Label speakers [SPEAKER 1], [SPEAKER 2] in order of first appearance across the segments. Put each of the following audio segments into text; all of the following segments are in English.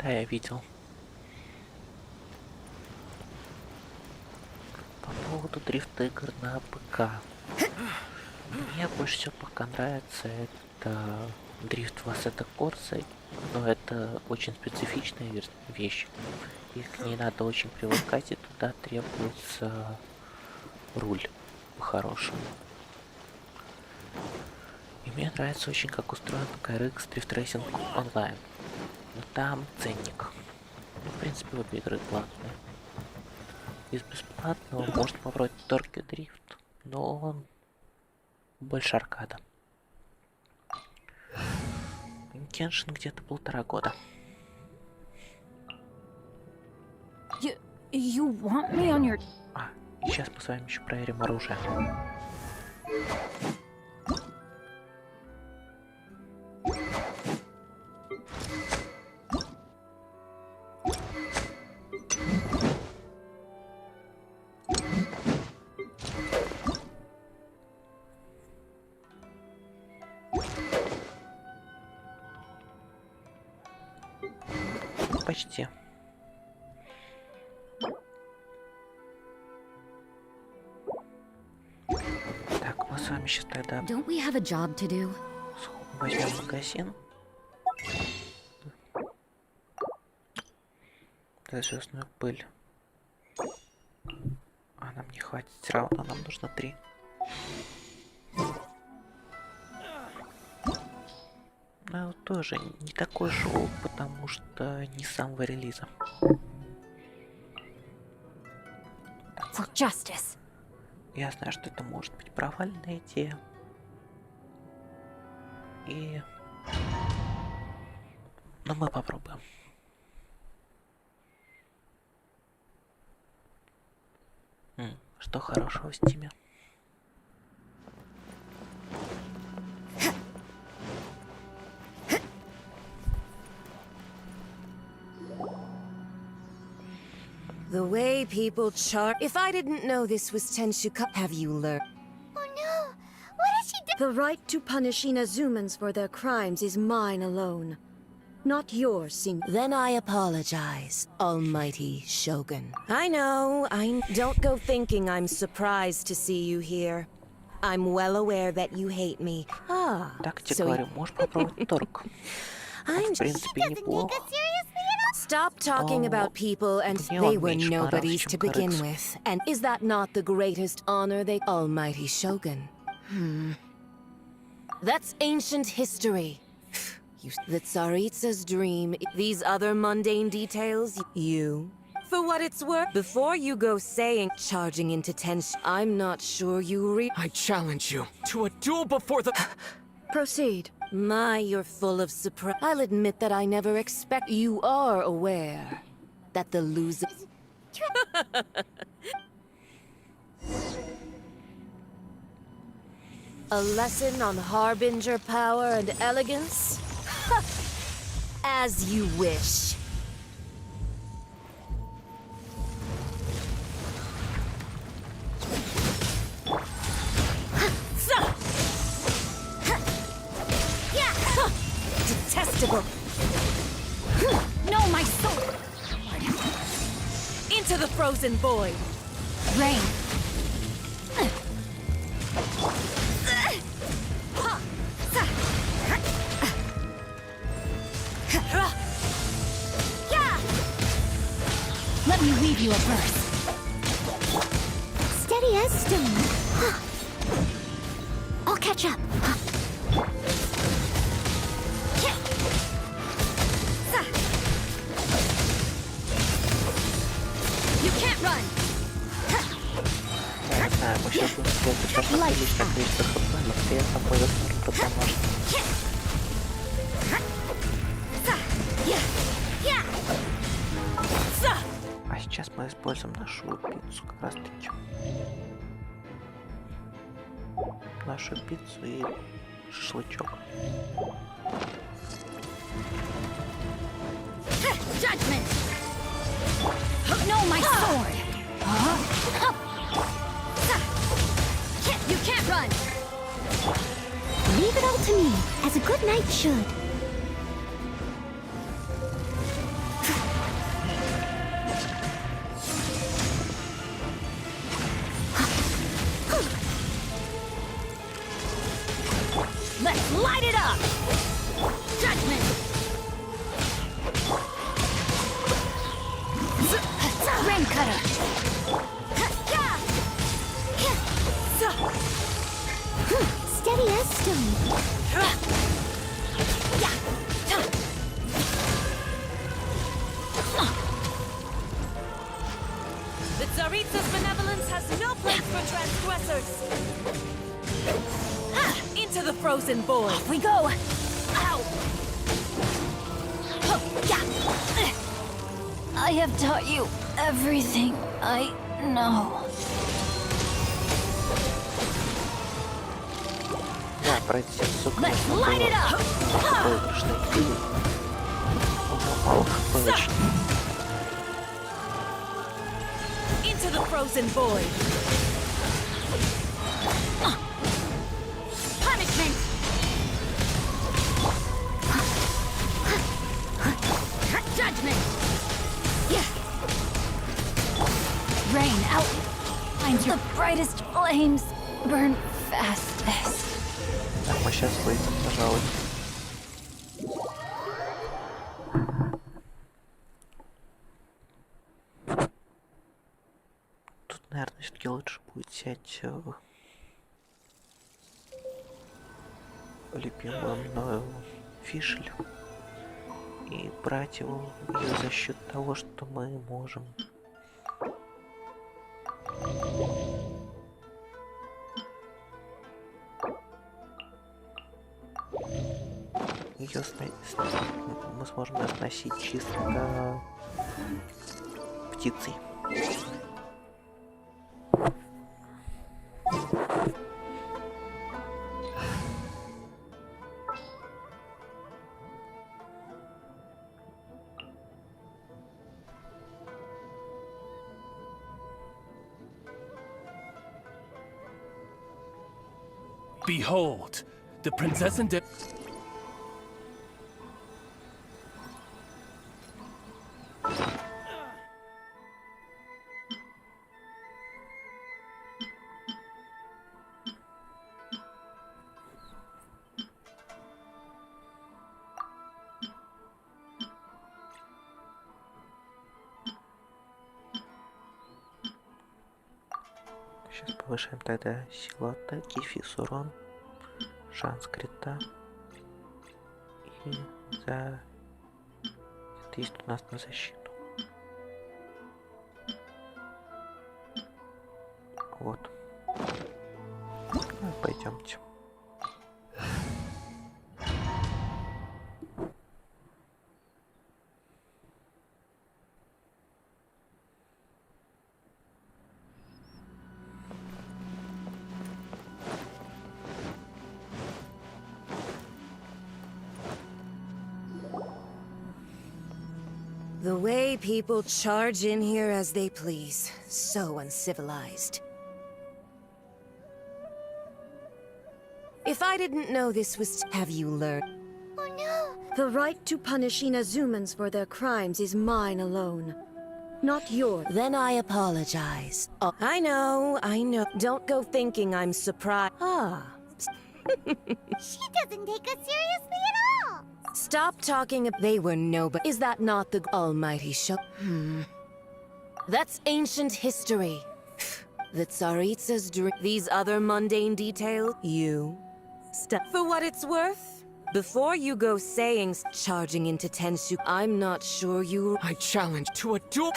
[SPEAKER 1] Да, я видел. По поводу дрифт игр на ПК. Мне больше всего пока нравится это дрифт в Assetto Corsa, но это очень специфичная вещь. И к ней надо очень привыкать, и туда требуется руль по-хорошему. И мне нравится очень, как устроен KRX Drift Racing Online. Но там ценник. Ну, в принципе, обе игры платные. Из бесплатного можно попробовать Tokyo Drift, но он больше аркада. Genshin где-то 1,5 года.
[SPEAKER 2] You want me on your...
[SPEAKER 1] А, и сейчас мы с вами еще проверим оружие. Почти. Так, мы с вами сейчас тогда
[SPEAKER 2] Don't we have a job to do?
[SPEAKER 1] возьмем магазин. Да, звездную пыль. А нам не хватит все равно, нам нужно 3. Но тоже не такой шоу, потому что не с самого релиза.
[SPEAKER 2] For justice.
[SPEAKER 1] Я знаю, что это может быть провальная идея. Но мы попробуем. Что хорошего в Стиме?
[SPEAKER 3] The way people chart. If I didn't know this was Tenshuka, have you learned?
[SPEAKER 4] Oh no! What did she do?
[SPEAKER 5] The right to punish Inazumans for their crimes is mine alone. Not yours, Sing.
[SPEAKER 3] Then I apologize, Almighty Shogun. I know, don't go thinking I'm surprised to see you here. I'm well aware that you hate me.
[SPEAKER 1] Так тебе говорю, можешь попробовать торг. В принципе, неплохо.
[SPEAKER 3] Stop talking about people and they were nobodies to begin with. And is that not the greatest honor they... Almighty Shogun. That's ancient history. The Tsaritsa's dream, these other mundane details, you... For what it's worth, before you go saying, charging into tension, I'm not sure you
[SPEAKER 6] I challenge you to a duel before the...
[SPEAKER 5] Proceed.
[SPEAKER 3] My, you're full of surprise. I'll admit that I never expect you are aware that the loser... A lesson on harbinger power and elegance? As you wish. Detestable.
[SPEAKER 2] No, my sword!
[SPEAKER 3] Into the frozen void.
[SPEAKER 2] Rain. Let me leave you a verse.
[SPEAKER 4] Steady as stone. I'll catch up.
[SPEAKER 3] You can't run.
[SPEAKER 1] Я не знаю, мы сейчас будем пробовать как количество хп, но при этом мы засмотрим персонажа. А сейчас мы используем нашу пиццу как раз таки. Нашу пиццу и шашлычок.
[SPEAKER 2] Judgment! No, my sword! You can't run!
[SPEAKER 4] Leave it all to me, as a good knight should.
[SPEAKER 3] Tsaritsa's benevolence has no place for transgressors. Into the frozen void.
[SPEAKER 2] Off we go! Ow! I have taught you everything I know.
[SPEAKER 1] Да, пройти все
[SPEAKER 2] Let's light it up!
[SPEAKER 1] проигрышной игры. Мало хп.
[SPEAKER 3] Into the frozen void.
[SPEAKER 2] Punishment! Judgment! Yeah. Rain out. Find the brightest flames burn fastest.
[SPEAKER 1] Так, мы сейчас выйдем, пожалуй. Тут, наверное, все-таки лучше будет взять любимую мною фишель и брать его за счет того, что мы можем. Ее мы сможем относить чисто птицей.
[SPEAKER 6] Behold, the princess and
[SPEAKER 1] Сейчас повышаем тогда силу атаки, физ урон, шанс крита. И за... Это есть у нас на защиту. Вот. Ну, пойдемте.
[SPEAKER 3] The way people charge in here as they please. So uncivilized. If I didn't know this was... Have you learned?
[SPEAKER 4] Oh no!
[SPEAKER 5] The right to punish Inazumans for their crimes is mine alone, not yours.
[SPEAKER 3] Then I apologize. Oh, I know. Don't go thinking I'm surprised. Ah.
[SPEAKER 4] She doesn't take us seriously at all!
[SPEAKER 3] Stop talking. They were nobody. Is that not the almighty show? That's ancient history. The Tsaritsa's dream. These other mundane details. You. Stop. For what it's worth, before you go saying charging into Tenshu, I'm not sure you.
[SPEAKER 6] I challenge to a duel.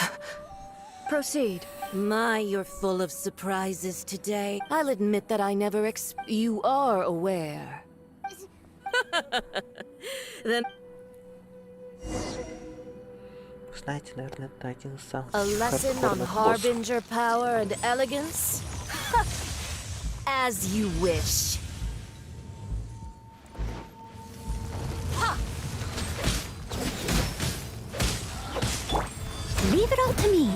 [SPEAKER 5] Proceed.
[SPEAKER 3] My, you're full of surprises today. I'll admit that I never You are aware. Then
[SPEAKER 1] Знаете, наверное, это один из самых
[SPEAKER 3] a lesson on
[SPEAKER 1] хардкорных боссов.
[SPEAKER 3] harbinger power and elegance? As you wish.
[SPEAKER 4] Leave it all to me.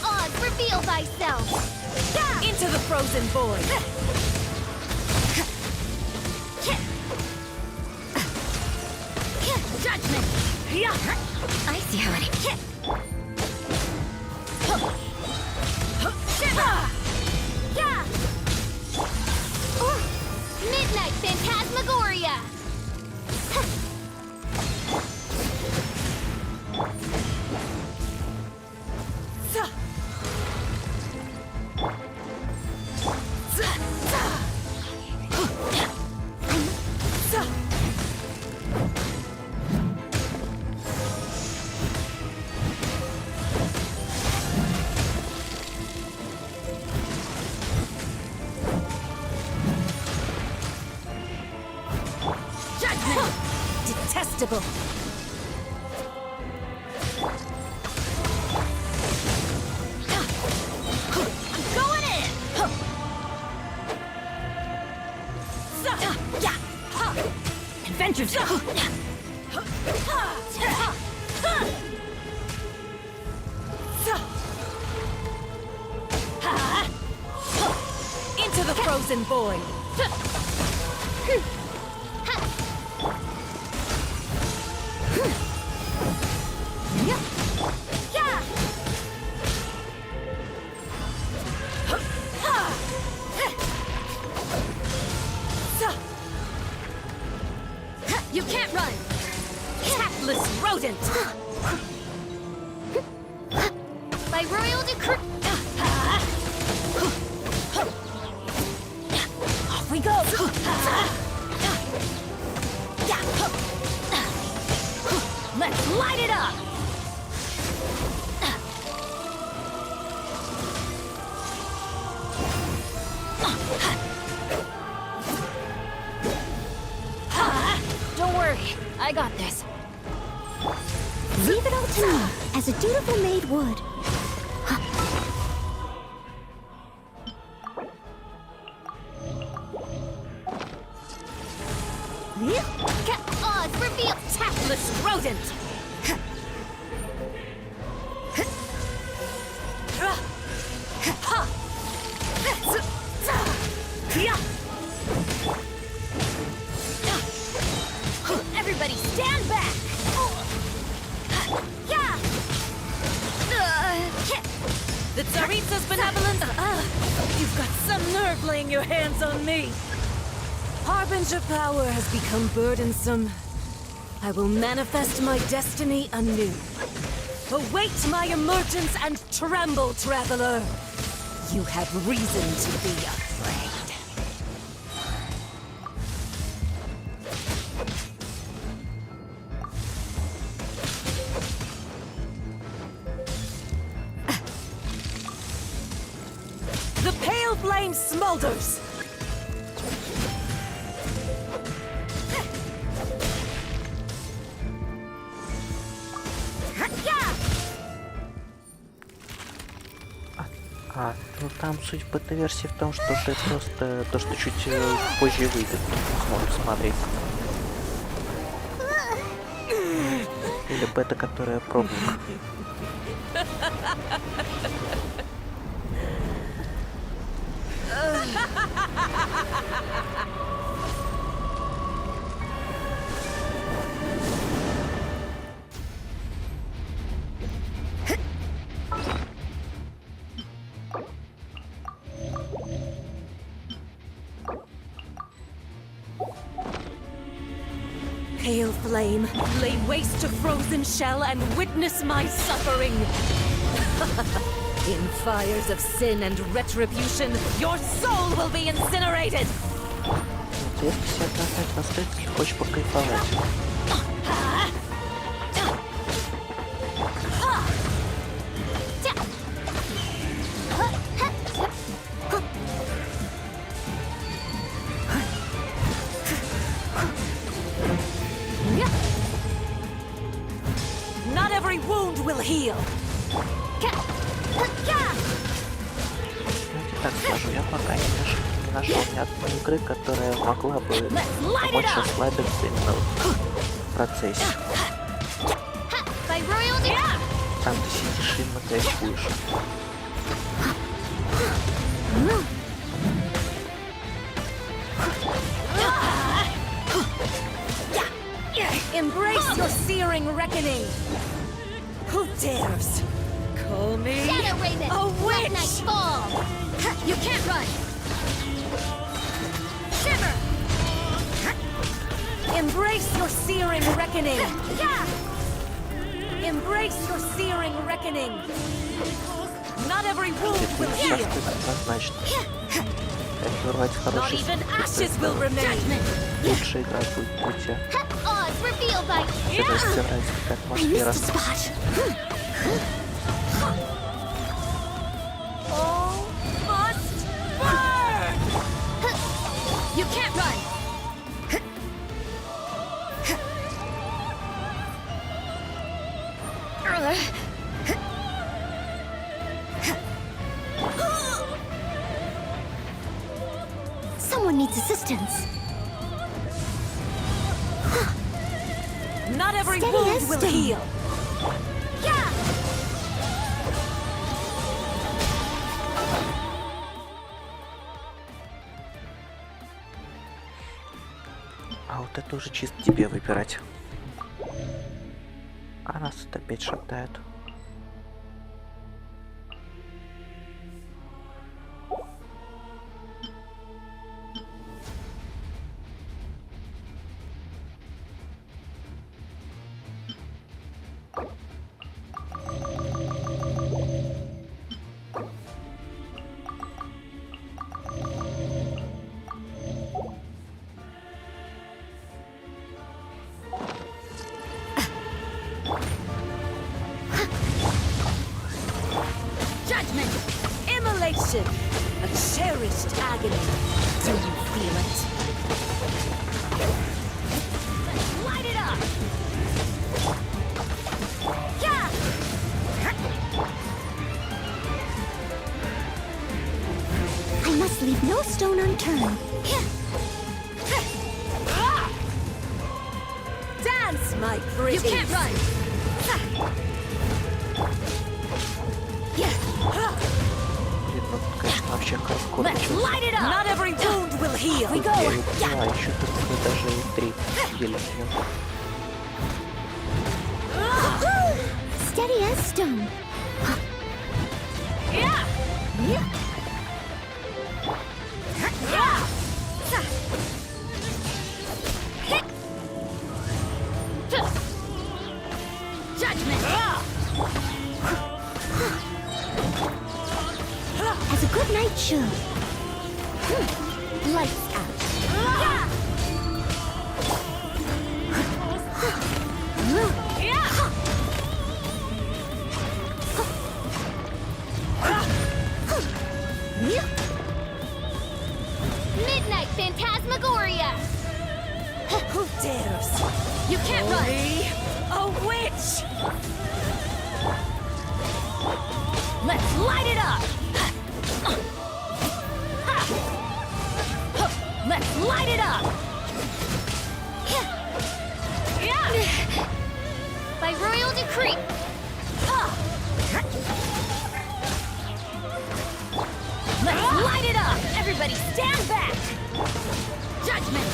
[SPEAKER 2] Oz, reveal thyself!
[SPEAKER 3] Into the frozen void.
[SPEAKER 2] Judgment!
[SPEAKER 4] I see how it is.
[SPEAKER 2] Midnight Phantasmagoria!
[SPEAKER 3] Into the frozen void.
[SPEAKER 2] You can't run!
[SPEAKER 3] Tactless rodent.
[SPEAKER 2] By royal decree...
[SPEAKER 3] Off we go.
[SPEAKER 2] Let's light it up! Don't worry, I got this.
[SPEAKER 4] Leave it all to me, as a dutiful maid would.
[SPEAKER 2] Odds reveal!
[SPEAKER 3] Tactless rodent.
[SPEAKER 2] Everybody stand back! Yeah!
[SPEAKER 3] The Tsaritsa's benevolence? You've got some nerve laying your hands on me. Harbinger power has become burdensome. I will manifest my destiny anew. Await my emergence and tremble, traveler. You have reason to be afraid. The pale flame smolders.
[SPEAKER 1] Ну там суть бета-версии в том, что ты просто то, что чуть позже выйдет, сможешь смотреть. Или бета, которая пробник.
[SPEAKER 3] Pale flame, lay waste to frozen shell and witness my suffering. In fires of sin and retribution, your soul will be incinerated.
[SPEAKER 1] Интересно себе отдохнуть, настолько не хочешь покайфовать.
[SPEAKER 3] Not every wound will heal.
[SPEAKER 1] Знаете, так скажу, я пока не нашел ни одной игры, которая могла бы помочь ослабиться именно в процессе.
[SPEAKER 2] By royal decree...
[SPEAKER 1] Там ты сидишь и именно кайфуешь.
[SPEAKER 3] Embrace your searing reckoning. Who dares call me
[SPEAKER 2] Shadow Raven!
[SPEAKER 3] a
[SPEAKER 2] Black Knight
[SPEAKER 3] witch?
[SPEAKER 2] fall! You can't run! Shiver!
[SPEAKER 3] Embrace your searing reckoning. Embrace your searing reckoning. Not every wound
[SPEAKER 1] Это
[SPEAKER 3] will
[SPEAKER 1] сейчас
[SPEAKER 3] heal.
[SPEAKER 1] однозначно. Это урвать
[SPEAKER 3] Not
[SPEAKER 1] хороший
[SPEAKER 3] even
[SPEAKER 1] скрипт,
[SPEAKER 3] ashes
[SPEAKER 1] это
[SPEAKER 3] will remain.
[SPEAKER 1] лучшая игра будет у тебя.
[SPEAKER 2] Odds revealed by...
[SPEAKER 1] Это растирает как атмосфера.
[SPEAKER 3] All must burn.
[SPEAKER 2] You can't run!
[SPEAKER 4] Someone needs assistance.
[SPEAKER 3] Not every
[SPEAKER 4] Steady
[SPEAKER 3] wound
[SPEAKER 4] as
[SPEAKER 3] will
[SPEAKER 4] stone.
[SPEAKER 3] heal.
[SPEAKER 2] Yeah!
[SPEAKER 1] А вот это уже чисто тебе выбирать. А нас это опять шатает.
[SPEAKER 3] Judgment! Immolation! A cherished agony. Do you feel it?
[SPEAKER 2] Light it up! Yeah!
[SPEAKER 4] I must leave no stone unturned.
[SPEAKER 3] Dance, my pretty.
[SPEAKER 2] You can't run!
[SPEAKER 1] Блин, ну тут, конечно, вообще хардкор
[SPEAKER 2] Let's
[SPEAKER 1] начался.
[SPEAKER 2] light it up!
[SPEAKER 3] Not every wound will heal.
[SPEAKER 2] We
[SPEAKER 1] Я
[SPEAKER 2] go!
[SPEAKER 1] ее поняла, еще тут даже и 3 еле пьем.
[SPEAKER 4] Steady as stone.
[SPEAKER 2] Yeah! Judgment!
[SPEAKER 4] As a good knight should. Lights out.
[SPEAKER 2] Midnight Phantasmagoria!
[SPEAKER 3] Who dares?
[SPEAKER 2] You can't run!
[SPEAKER 3] Me? A witch!
[SPEAKER 2] Let's light it up! Let's light it up! By royal decree! Let's light it up! Everybody stand back! Judgment!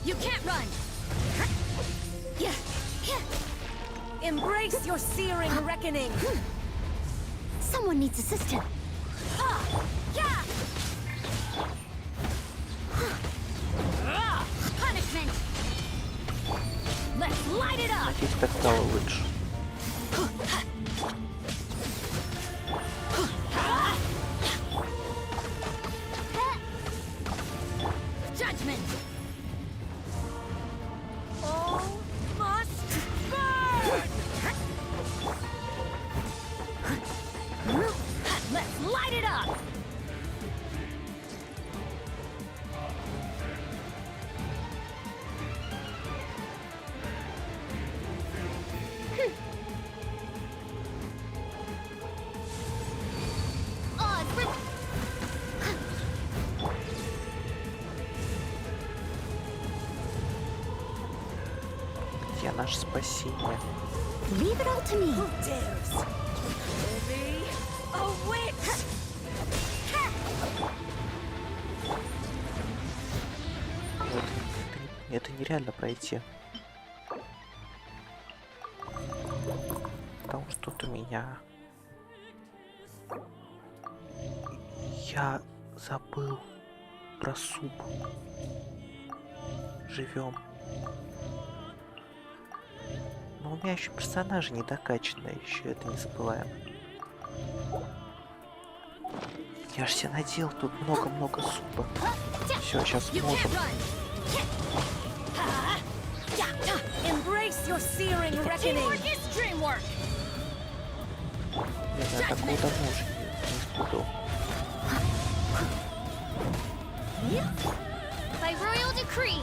[SPEAKER 2] You can't run!
[SPEAKER 3] Embrace your searing reckoning.
[SPEAKER 4] Someone needs assistance.
[SPEAKER 2] Punishment! Let's light it up!
[SPEAKER 1] Надеюсь, так стало лучше.
[SPEAKER 2] Judgment!
[SPEAKER 3] All must burn!
[SPEAKER 2] Let's light it up! Odds for...
[SPEAKER 1] Где наше спасение?
[SPEAKER 4] Leave it all to me.
[SPEAKER 3] Who dares? Me? A witch!
[SPEAKER 1] Это нереально пройти. Потому что тут у меня... Я забыл про суп. Живем. Но у меня еще персонажи не докачанные, еще это не забываем. Я ж себе надел тут много-много супа. Все, сейчас
[SPEAKER 2] You
[SPEAKER 1] можем.
[SPEAKER 2] can't run!
[SPEAKER 3] Embrace your searing reckoning.
[SPEAKER 2] Teamwork is dreamwork!
[SPEAKER 1] Не знаю, такого давно уже не испытывал.
[SPEAKER 2] By royal decree!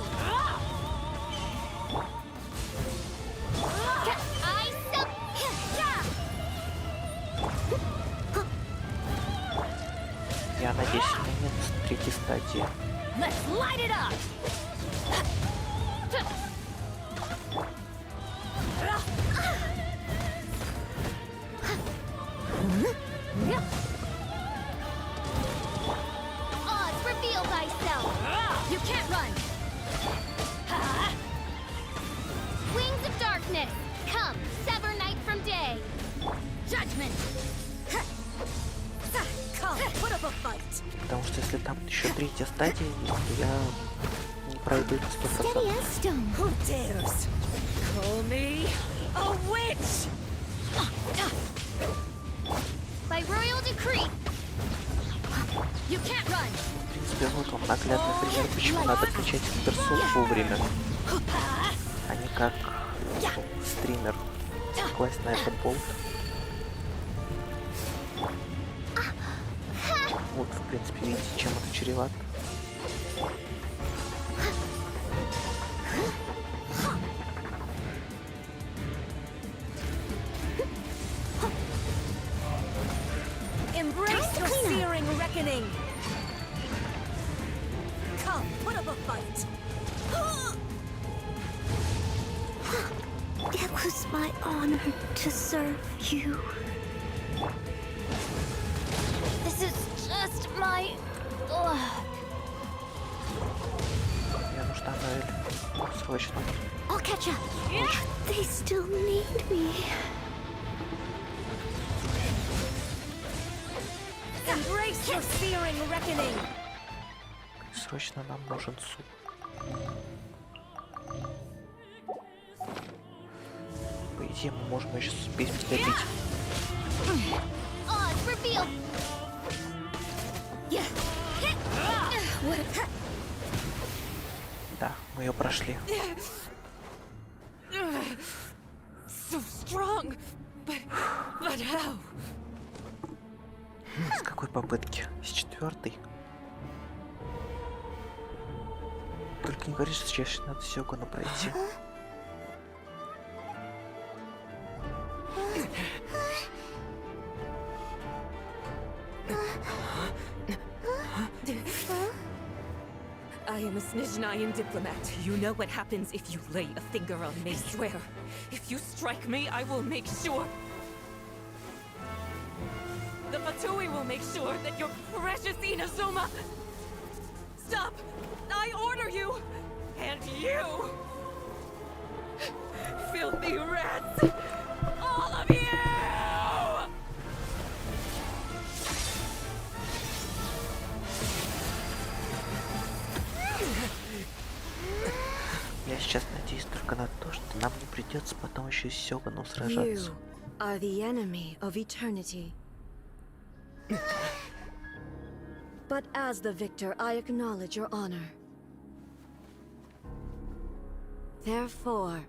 [SPEAKER 1] стадии.
[SPEAKER 2] Let's light it up. Oz, reveal thyself. You can't run. Wings of darkness, come, sever night from day. Judgment.
[SPEAKER 3] Come, put up a fight.
[SPEAKER 1] Потому что если там еще третья стадия есть, то я не пройду на 100%.
[SPEAKER 4] Steady as stone.
[SPEAKER 3] Who dares call me a witch?
[SPEAKER 2] By royal decree. You can't run.
[SPEAKER 1] В принципе, вот вам наглядный пример, почему надо качать суперсуп вовремя, а не как стример класть на это болт. Вот, в принципе, видите, чем это чревато.
[SPEAKER 3] Embrace your searing reckoning. Come, put up a fight.
[SPEAKER 4] It was my honor to serve you.
[SPEAKER 2] This is just my... Ugh.
[SPEAKER 1] Мне нужна Ноэль. Срочно.
[SPEAKER 4] I'll catch up. They still need me.
[SPEAKER 3] Embrace your searing reckoning.
[SPEAKER 1] Срочно нам нужен суп. По идее, мы можем еще успеть добить.
[SPEAKER 2] Oz, reveal.
[SPEAKER 1] Да, мы ее прошли.
[SPEAKER 3] So strong, but how?
[SPEAKER 1] С какой попытки? С четвертой? Только не говори, что сейчас надо Сёгуна пройти.
[SPEAKER 3] I am a Snezhnayan diplomat. You know what happens if you lay a finger on me. Swear, if you strike me, I will make sure. The Fatui will make sure that your precious Inazuma... Stop! I order you! And you! Filthy rats! All of you!
[SPEAKER 1] Я сейчас надеюсь только на то, что нам не придется потом еще с Сёгуном сражаться.
[SPEAKER 5] You are the enemy of eternity. But as the victor, I acknowledge your honor. Therefore,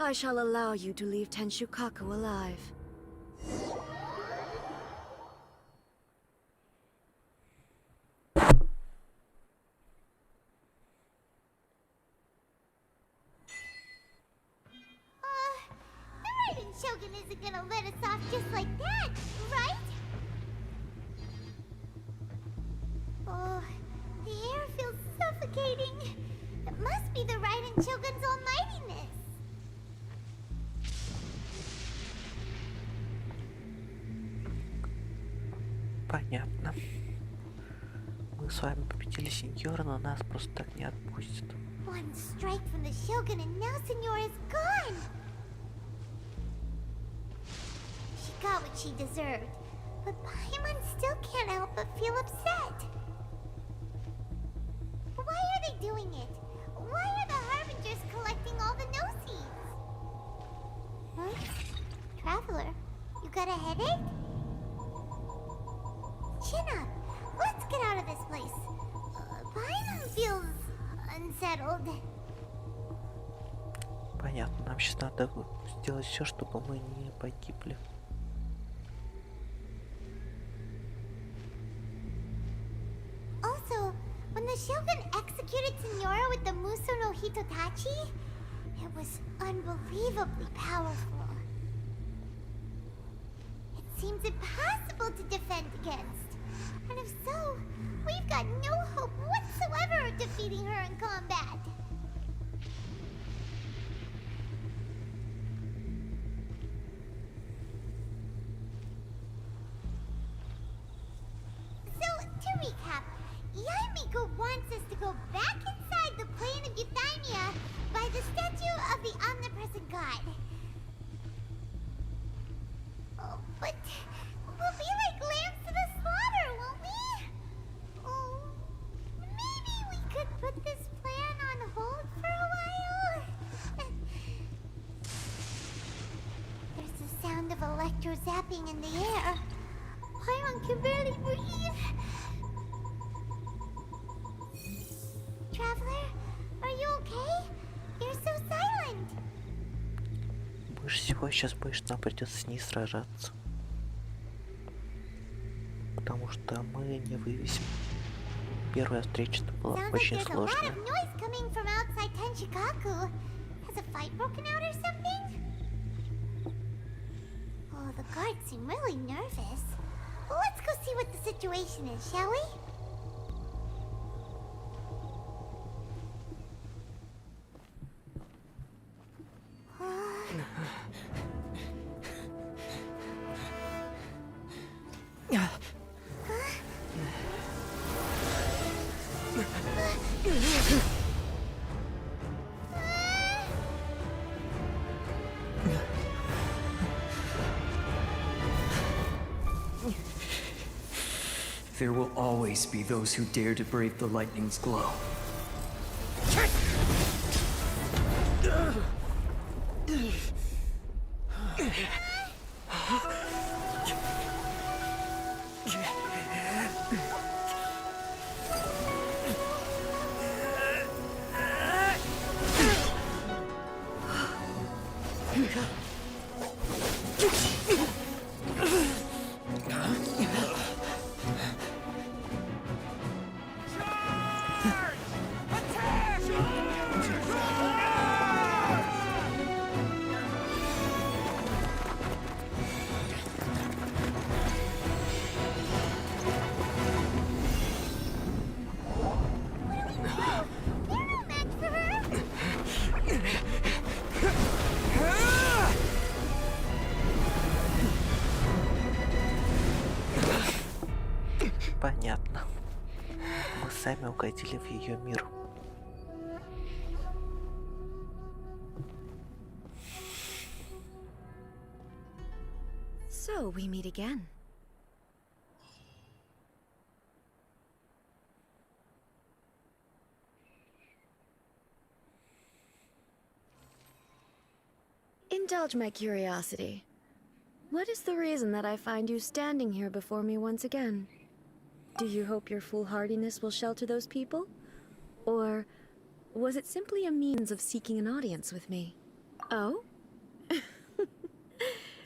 [SPEAKER 5] I shall allow you to leave Tenshukaku alive.
[SPEAKER 7] The Raiden Shogun isn't gonna let us off just like that, right? Oh, the air feels suffocating. It must be the Raiden Shogun's almightiness.
[SPEAKER 1] Понятно. Мы с вами победили сеньора, но нас просто так не отпустят.
[SPEAKER 7] One strike from the Shogun and now Senora is gone. She got what she deserved, but Paimon still can't help but feel upset. Why are they doing it? Why are the Harbingers collecting all the no-seeds? Huh? Traveler, you got a headache? Chin up. Let's get out of this place. Paimon feels unsettled.
[SPEAKER 1] Понятно, нам сейчас надо сделать все, чтобы мы не погибли.
[SPEAKER 7] Also, when the Shogun executed Senora with the Muso no Hitotachi, it was unbelievably powerful. It seems impossible to defend against. And if so, we've got no hope whatsoever of defeating her in combat. So, to recap, Yaimiko wants us to go back inside the plane of Euthymia by the statue of the omnipresent god. Oh, but we'll be like lambs to the slaughter, won't we? Oh, maybe we could put this plan on hold for a while? There's the sound of electro zapping in the air. Paimon can barely breathe. Traveler, are you okay? You're so silent.
[SPEAKER 1] Больше всего сейчас боюсь, нам придется с ней сражаться. Потому что мы не вывесим. Первая встреча была
[SPEAKER 7] Sounds like
[SPEAKER 1] очень
[SPEAKER 7] there's a lot
[SPEAKER 1] сложная.
[SPEAKER 7] of noise coming from outside Tenshikaku. Has a fight broken out or something? Oh, the guards seem really nervous. Let's go see what the situation is, shall we?
[SPEAKER 8] There will always be those who dare to brave the lightning's glow.
[SPEAKER 7] They're no match for her.
[SPEAKER 1] Понятно. Мы сами угодили в ее мир.
[SPEAKER 3] So we meet again. Indulge my curiosity. What is the reason that I find you standing here before me once again? Do you hope your foolhardiness will shelter those people? Or was it simply a means of seeking an audience with me? Oh?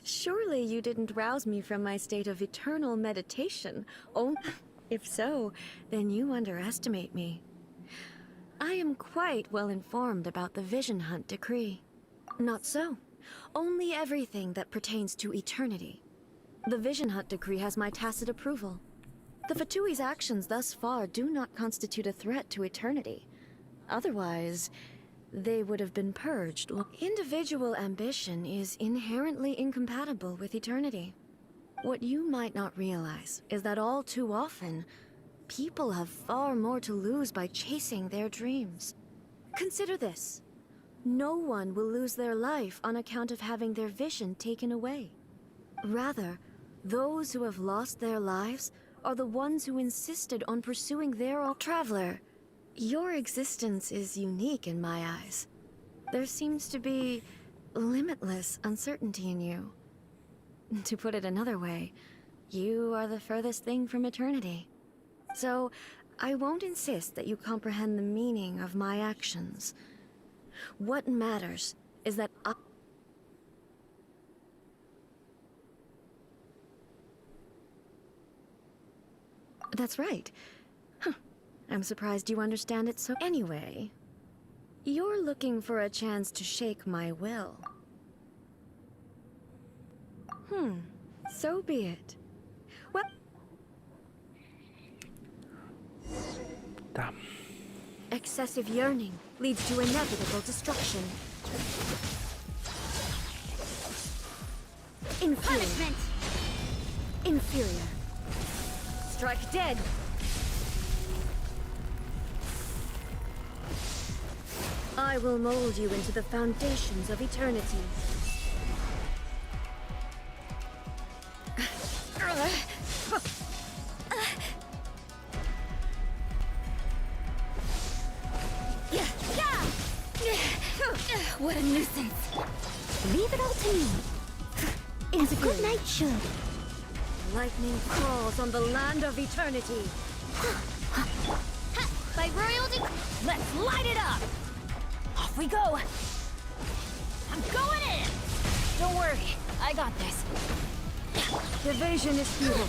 [SPEAKER 3] Surely you didn't rouse me from my state of eternal meditation. Oh, if so, then you underestimate me. I am quite well informed about the Vision Hunt decree. Not so. Only everything that pertains to eternity. The Vision Hunt decree has my tacit approval. The Fatui's actions thus far do not constitute a threat to eternity. Otherwise, they would have been purged. Individual ambition is inherently incompatible with eternity. What you might not realize is that all too often, people have far more to lose by chasing their dreams. Consider this. No one will lose their life on account of having their vision taken away. Rather, those who have lost their lives are the ones who insisted on pursuing their own. Traveler, your existence is unique in my eyes. There seems to be limitless uncertainty in you. To put it another way, you are the furthest thing from eternity. So, I won't insist that you comprehend the meaning of my actions. What matters is that That's right. Huh. I'm surprised you understand it so. Anyway, you're looking for a chance to shake my will. So be it. Well,
[SPEAKER 1] Да.
[SPEAKER 5] Excessive yearning leads to inevitable destruction. Inferior. Inferior. Strike dead. I will mold you into the foundations of eternity.
[SPEAKER 2] What a nuisance.
[SPEAKER 4] Leave it all to me. As a good knight should.
[SPEAKER 5] Lightning falls on the land of eternity.
[SPEAKER 2] By royal decree. Let's light it up. Off we go. I'm going in. Don't worry, I got this.
[SPEAKER 5] Evasion is futile.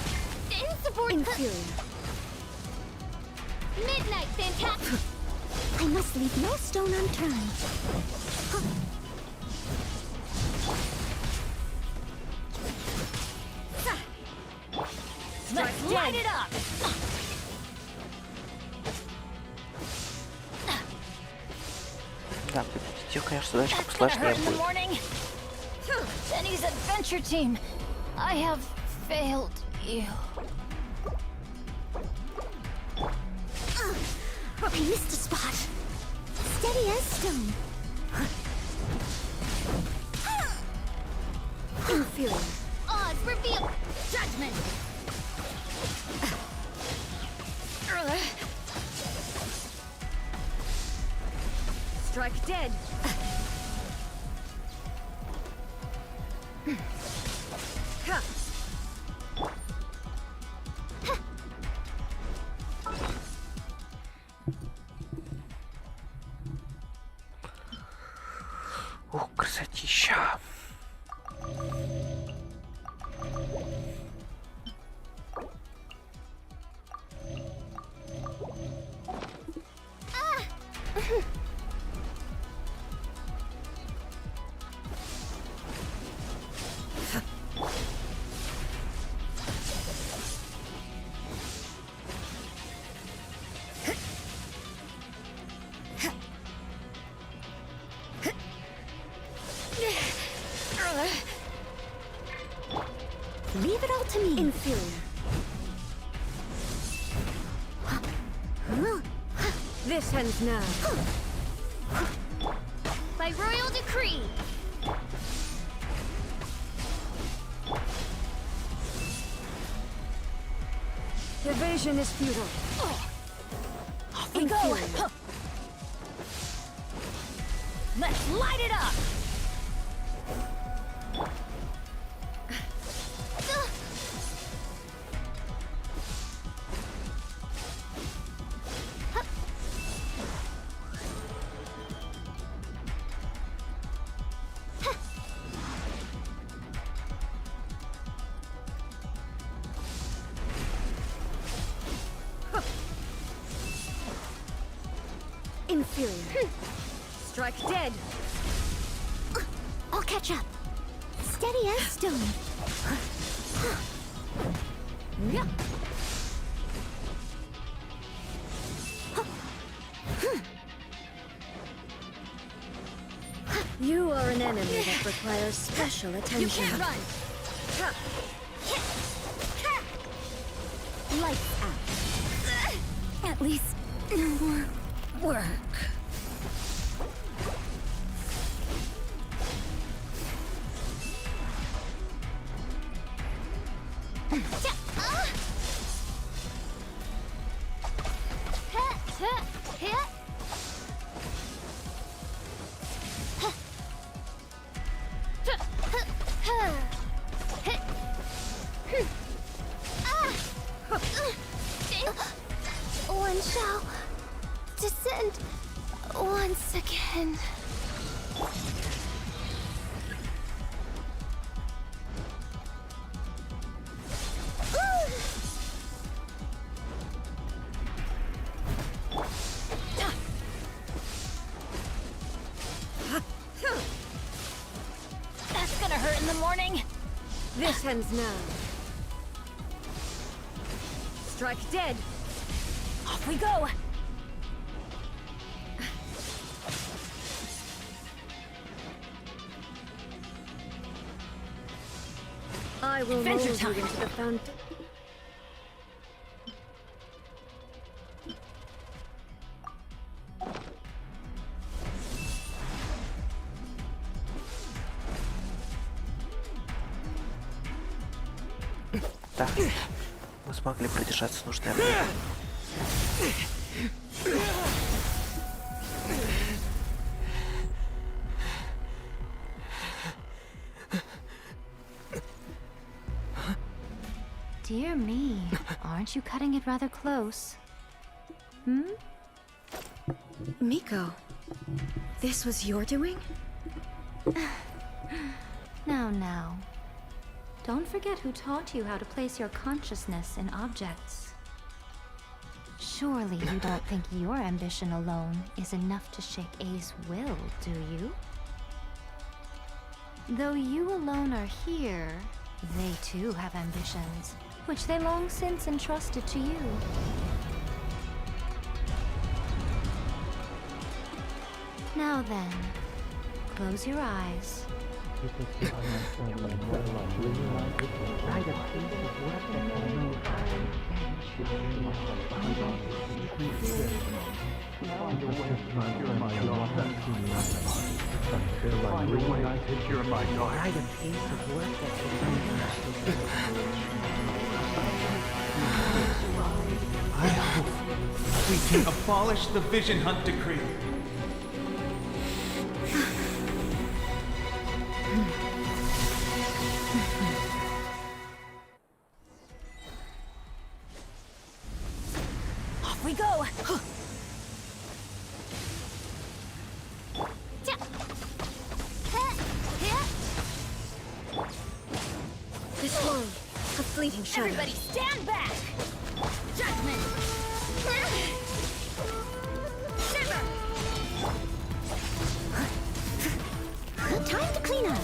[SPEAKER 2] Inferior.
[SPEAKER 7] Midnight, fantastic.
[SPEAKER 4] I must leave no stone unturned.
[SPEAKER 2] Let's light it up.
[SPEAKER 1] Да, победить ее, конечно, задачка
[SPEAKER 2] That's gonna
[SPEAKER 1] посложнее
[SPEAKER 2] hurt in the
[SPEAKER 1] будет.
[SPEAKER 2] morning. Jenny's adventure team. I have failed you.
[SPEAKER 4] I missed a spot. Steady as stone.
[SPEAKER 5] Inferior.
[SPEAKER 7] Odds reveal.
[SPEAKER 2] Judgment.
[SPEAKER 5] Strike dead. Ha.
[SPEAKER 1] Ух, красотища.
[SPEAKER 4] Leave it all to me.
[SPEAKER 5] Inferior. This ends now.
[SPEAKER 7] By royal decree.
[SPEAKER 5] Evasion is futile.
[SPEAKER 2] Off we go.
[SPEAKER 5] Inferior.
[SPEAKER 2] Let's light it up.
[SPEAKER 5] Inferior. Strike dead.
[SPEAKER 4] I'll catch up. Steady as stone.
[SPEAKER 5] You are an enemy that requires special
[SPEAKER 2] You
[SPEAKER 5] attention.
[SPEAKER 2] can't run.
[SPEAKER 4] Lights out. At least no more work.
[SPEAKER 7] One shall descend once again.
[SPEAKER 2] That's gonna hurt in the morning.
[SPEAKER 5] This ends now. Strike dead.
[SPEAKER 2] Off we go!
[SPEAKER 5] I will mold
[SPEAKER 2] Adventure
[SPEAKER 5] you
[SPEAKER 2] time.
[SPEAKER 5] into the fountain.
[SPEAKER 1] Так, мы смогли продержаться нужное время.
[SPEAKER 4] Dear me, aren't you cutting it rather close?
[SPEAKER 5] Miko, this was your doing?
[SPEAKER 4] Now. Don't forget who taught you how to place your consciousness in objects. Surely you don't think your ambition alone is enough to shake A's will, do you? Though you alone are here, they too have ambitions, which they long since entrusted to you. Now then, close your eyes.
[SPEAKER 9] I hope we can abolish the Vision Hunt Decree.
[SPEAKER 2] Off we go!
[SPEAKER 5] This world, a fleeting shadow.
[SPEAKER 2] Everybody stand back! Judgment! Shiver!
[SPEAKER 4] Time to clean up.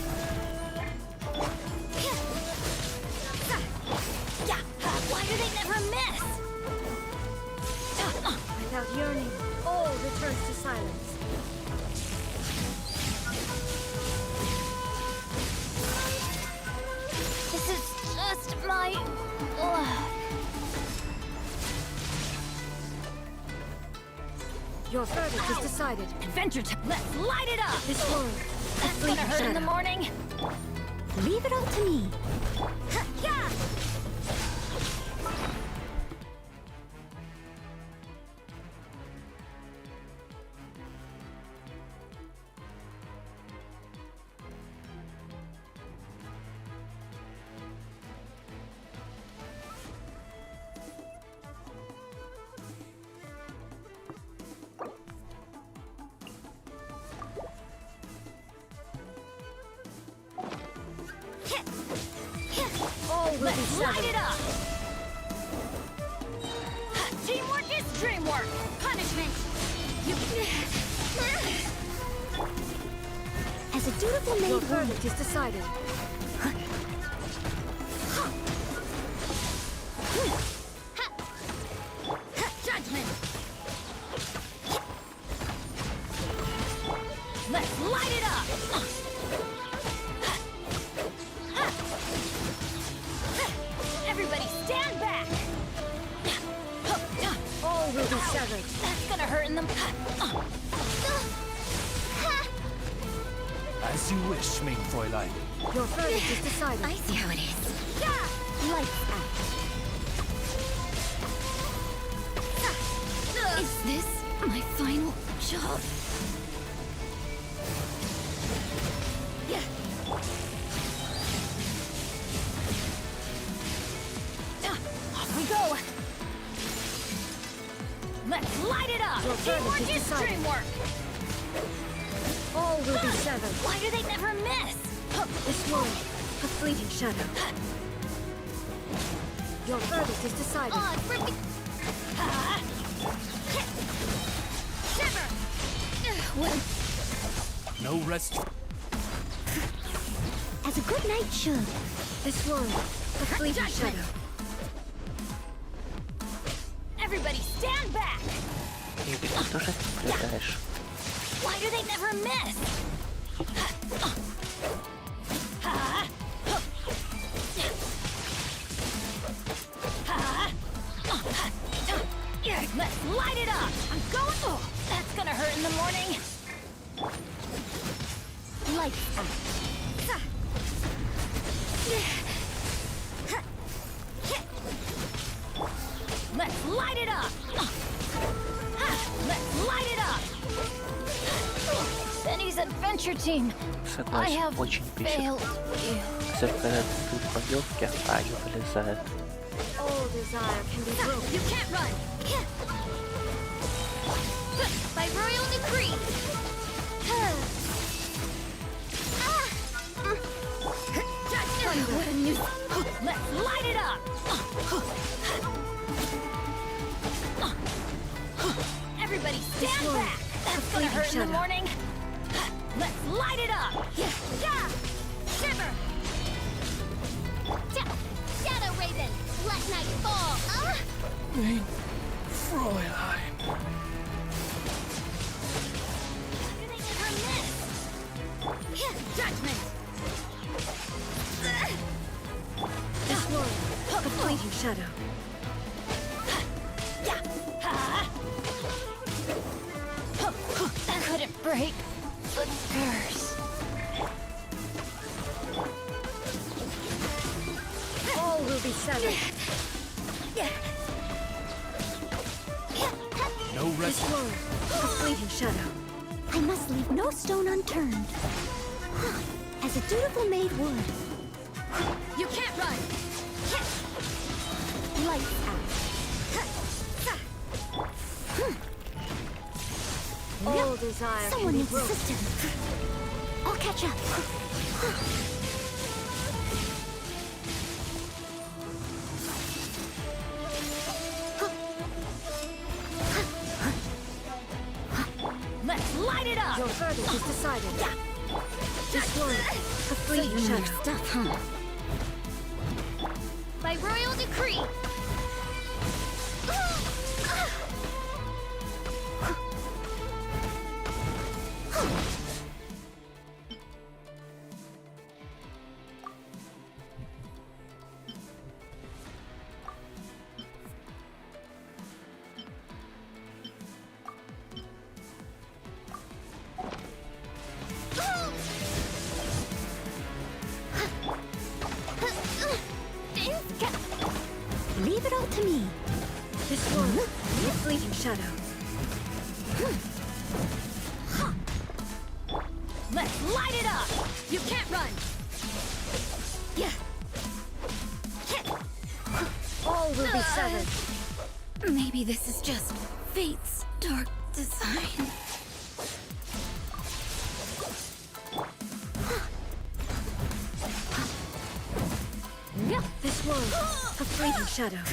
[SPEAKER 2] Yeah! Why do they never miss?
[SPEAKER 5] Without yearning, all returns to silence.
[SPEAKER 2] This is just my...
[SPEAKER 5] Your verdict is decided.
[SPEAKER 2] Adventure time! Let's light it up!
[SPEAKER 5] This world, a
[SPEAKER 2] That's gonna
[SPEAKER 5] fleeting
[SPEAKER 2] hurt in the
[SPEAKER 5] shadow.
[SPEAKER 2] morning!
[SPEAKER 4] Leave it all to me.
[SPEAKER 2] Yeah!
[SPEAKER 5] All will be
[SPEAKER 2] Let's light
[SPEAKER 5] severed.
[SPEAKER 2] it up! Teamwork is dreamwork! Punishment! You...
[SPEAKER 4] As a dutiful
[SPEAKER 5] Your
[SPEAKER 4] maid woman,
[SPEAKER 5] verdict is decided.
[SPEAKER 2] Judgment! Let's light it up! Everybody stand back!
[SPEAKER 5] All will be severed.
[SPEAKER 2] That's gonna hurt in the...
[SPEAKER 6] As you wish, main Fräulein.
[SPEAKER 5] Your verdict is decided.
[SPEAKER 4] I see how it is. Lights out. Is this my final job?
[SPEAKER 2] Off we go! Let's light it up!
[SPEAKER 5] Your verdict
[SPEAKER 2] Teamwork
[SPEAKER 5] is
[SPEAKER 2] is
[SPEAKER 5] decided.
[SPEAKER 2] dreamwork!
[SPEAKER 5] All will be severed.
[SPEAKER 2] Why do they never miss?
[SPEAKER 5] This world, a fleeting shadow. Your verdict is decided.
[SPEAKER 2] On for me! Shiver!
[SPEAKER 4] Well,
[SPEAKER 6] No rest.
[SPEAKER 4] as a good knight should.
[SPEAKER 5] This world, a fleeting
[SPEAKER 2] Judgment.
[SPEAKER 5] shadow.
[SPEAKER 2] Everybody stand back!
[SPEAKER 1] Игорь, ты тоже наблюдаешь?
[SPEAKER 2] Why do they never miss? Let's light it up! I'm going. Oh, that's gonna hurt in the morning. Lights out. Let's light it up! Let's light it up! Benny's adventure team. I
[SPEAKER 1] Согласен,
[SPEAKER 2] have
[SPEAKER 1] очень бесит.
[SPEAKER 2] failed you.
[SPEAKER 1] Особенно когда ты тут по елке, а они вылезают.
[SPEAKER 5] All desire can be broken.
[SPEAKER 2] You can't run! By royal decree! What a new... Let's light it up! Everybody stand back! That's gonna hurt in the morning! Let's light it up! Shiver!
[SPEAKER 7] Shadow Raven, let night fall.
[SPEAKER 6] Mein Fräulein.
[SPEAKER 2] Do they never miss? Judgment!
[SPEAKER 5] This one, a fleeting shadow.
[SPEAKER 2] That couldn't break the curse.
[SPEAKER 5] All will be severed.
[SPEAKER 6] No
[SPEAKER 5] This
[SPEAKER 6] rest.
[SPEAKER 5] one, a fleeting shadow.
[SPEAKER 7] I must leave no stone unturned. As a dutiful maid would.
[SPEAKER 2] You can't run!
[SPEAKER 7] Lights out.
[SPEAKER 5] All desire
[SPEAKER 7] Someone
[SPEAKER 5] can be
[SPEAKER 7] needs
[SPEAKER 5] broken.
[SPEAKER 7] assistance. I'll catch up.
[SPEAKER 2] Let's light it up!
[SPEAKER 5] Your verdict is decided. This one, a fleeting shadow.
[SPEAKER 7] Stuff, huh?
[SPEAKER 2] By royal decree!
[SPEAKER 7] Leave it all to me.
[SPEAKER 5] This one, a fleeting shadow.
[SPEAKER 2] Let's light it up! You can't run!
[SPEAKER 5] All will be severed.
[SPEAKER 7] Maybe this is just fate's dark design.
[SPEAKER 5] This one, a fleeting shadow.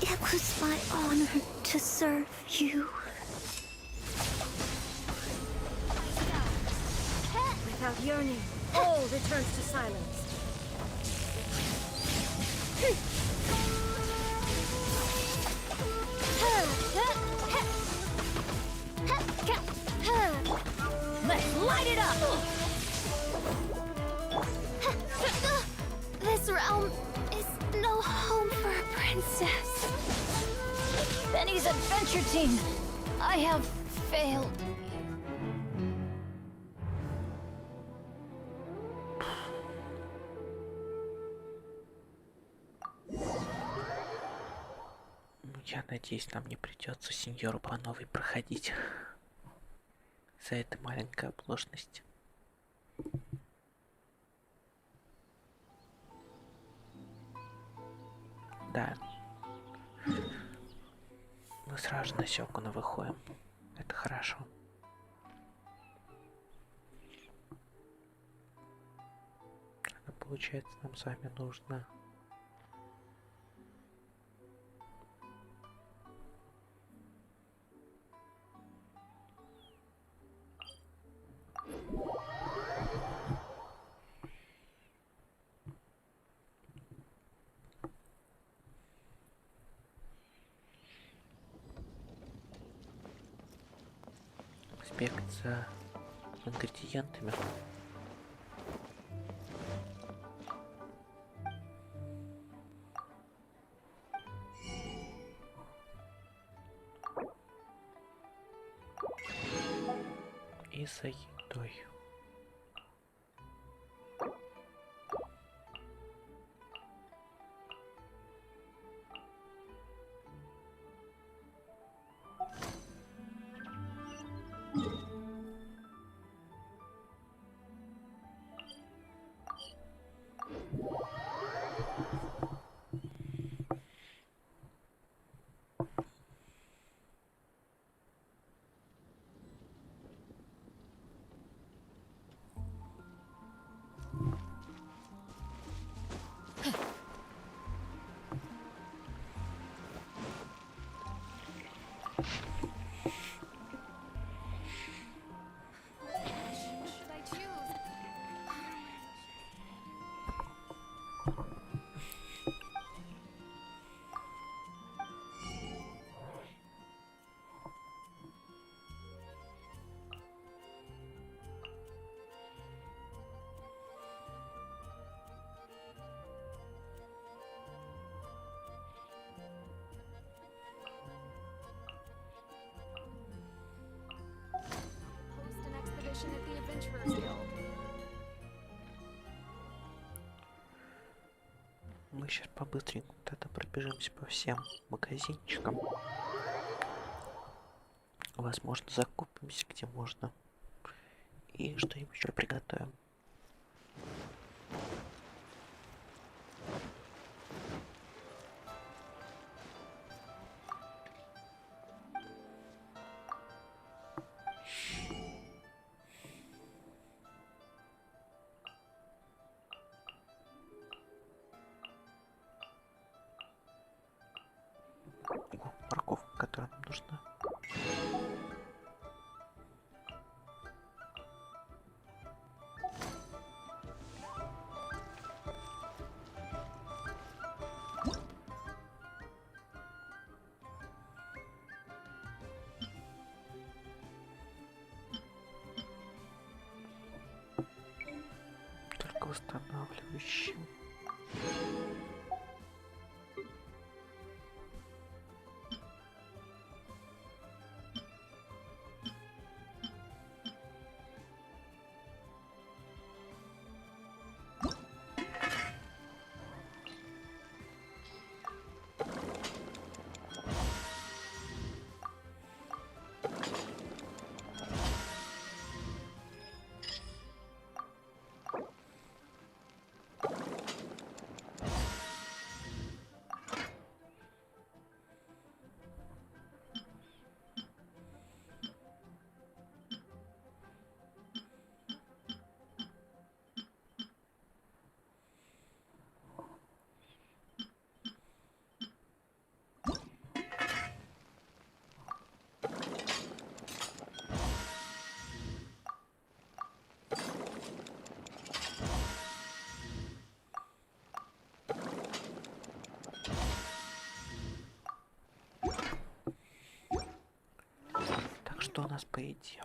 [SPEAKER 7] It was my honor to serve you.
[SPEAKER 5] Without yearning, all returns to silence.
[SPEAKER 2] Let's light it up!
[SPEAKER 7] This realm is no home for a princess.
[SPEAKER 2] Benny's adventure team! I have failed.
[SPEAKER 1] Я надеюсь, нам не придется сеньору по новой проходить за этой маленькой оплошность. Да. Мы сразу на Сёкуна выходим. Это хорошо. А получается, нам с вами нужно... Сбегать за ингредиентами. И за едой.
[SPEAKER 4] Should I choose? Post an expedition at the Adventurers Guild.
[SPEAKER 1] Мы сейчас по-быстренькому тогда пробежимся по всем магазинчикам. Возможно, закупимся, где можно. И что-нибудь еще приготовим. О, морковка, которая нам нужна. Только восстанавливающим. Так, что у нас по еде?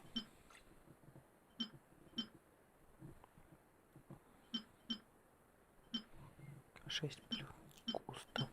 [SPEAKER 1] Шесть блюд. Густо.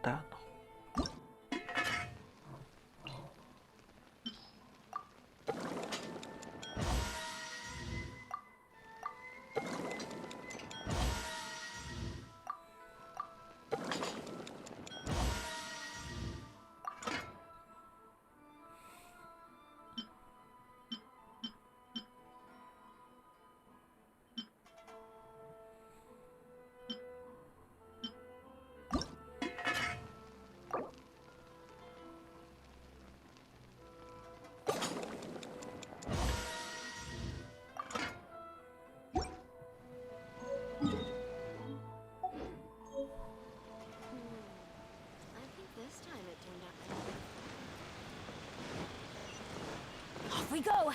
[SPEAKER 1] катану.
[SPEAKER 2] Off we go!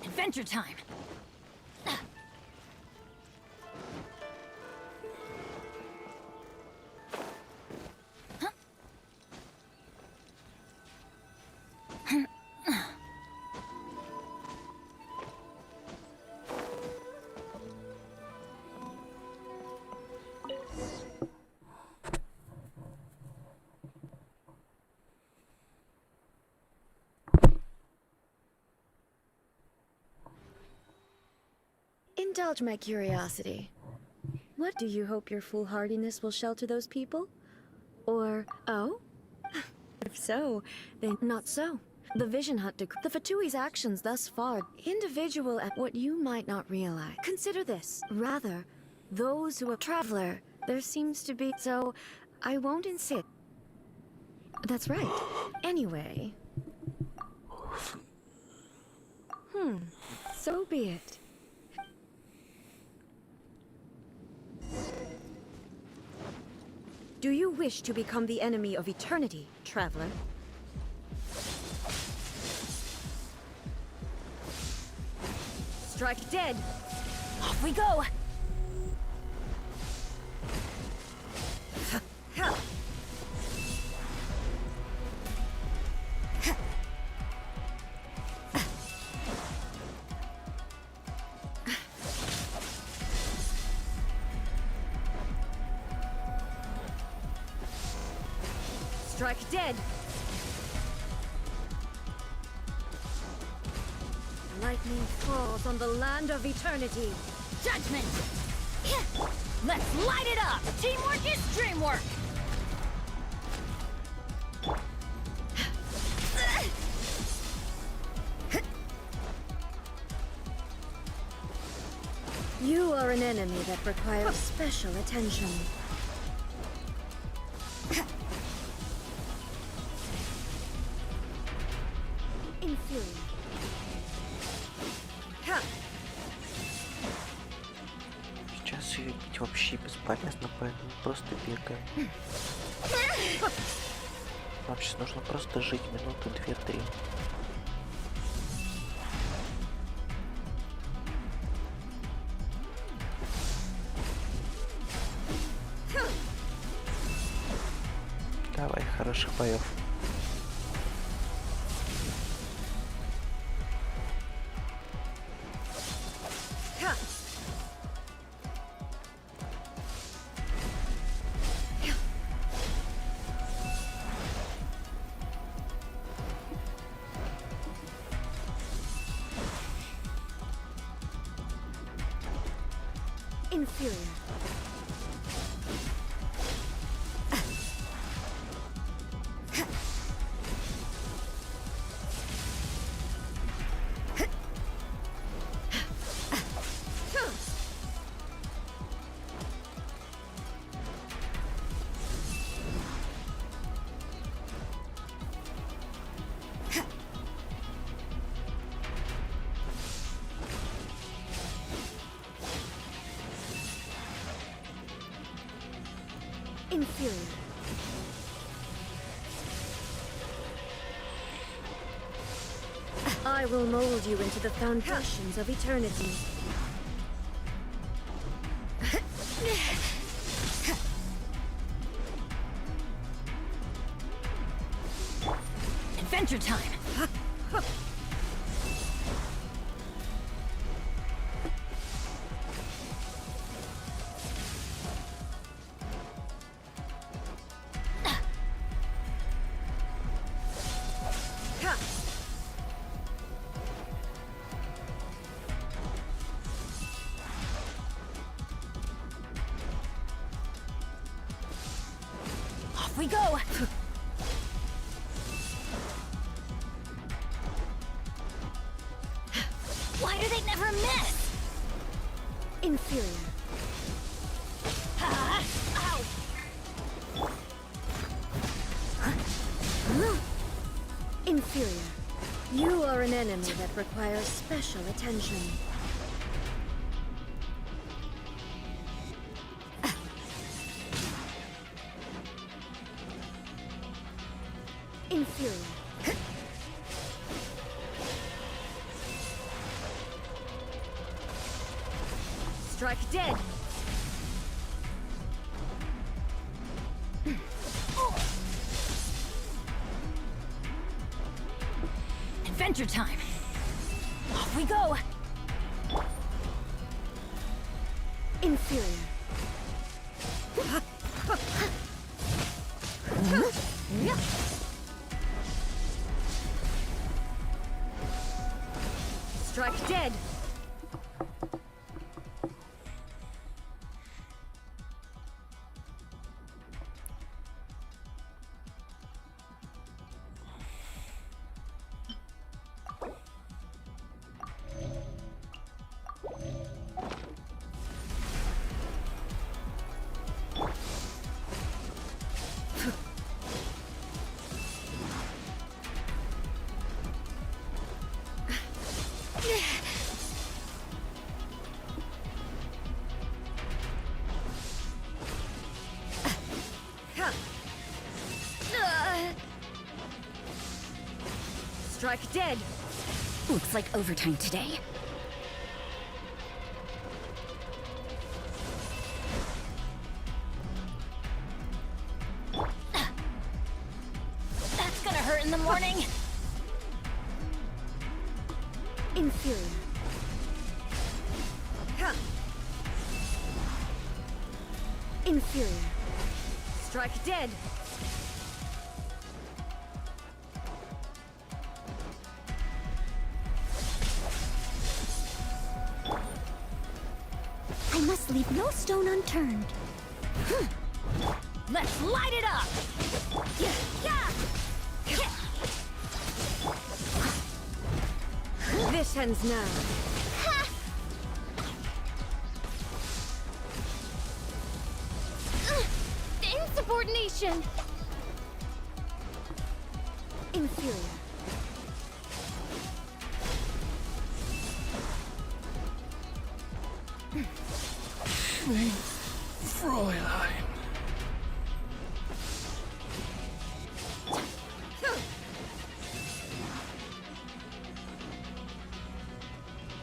[SPEAKER 2] Adventure time!
[SPEAKER 5] Indulge my curiosity. What do you hope your foolhardiness will shelter those people? Or, oh? If so, then not so. The Vision Hunt the Fatui's actions thus far, individual at what you might not realize. Consider this. Rather, those who are traveler, there seems to be, so I won't insist. That's right. Anyway. So be it. Do you wish to become the enemy of eternity, traveler? Strike dead!
[SPEAKER 2] Off we go!
[SPEAKER 5] Strike dead! Lightning falls on the land of eternity.
[SPEAKER 2] Judgment! Let's light it up! Teamwork is dreamwork!
[SPEAKER 5] You are an enemy that requires special attention. Infuriate.
[SPEAKER 1] Сейчас ее бить вообще бесполезно, поэтому просто бегаем. Нам сейчас нужно просто жить минуты 2-3. Давай, хороших боев.
[SPEAKER 5] Inferior. Inferior. I will mold you into the foundations of eternity.
[SPEAKER 2] Adventure time! Off we go! Why do they never miss?
[SPEAKER 5] Inferior.
[SPEAKER 2] Ah, ow!
[SPEAKER 5] Inferior. You are an enemy that requires special attention. Inferior. Strike dead.
[SPEAKER 2] Adventure time! Off we go!
[SPEAKER 5] Inferior. Strike dead. Strike dead.
[SPEAKER 2] Looks like overtime today. That's gonna hurt in the morning.
[SPEAKER 5] Inferior. Inferior. Strike dead.
[SPEAKER 7] I must leave no stone unturned.
[SPEAKER 2] Let's light it up!
[SPEAKER 5] This ends now.
[SPEAKER 7] Insubordination!
[SPEAKER 5] Inferior.
[SPEAKER 6] Fräulein.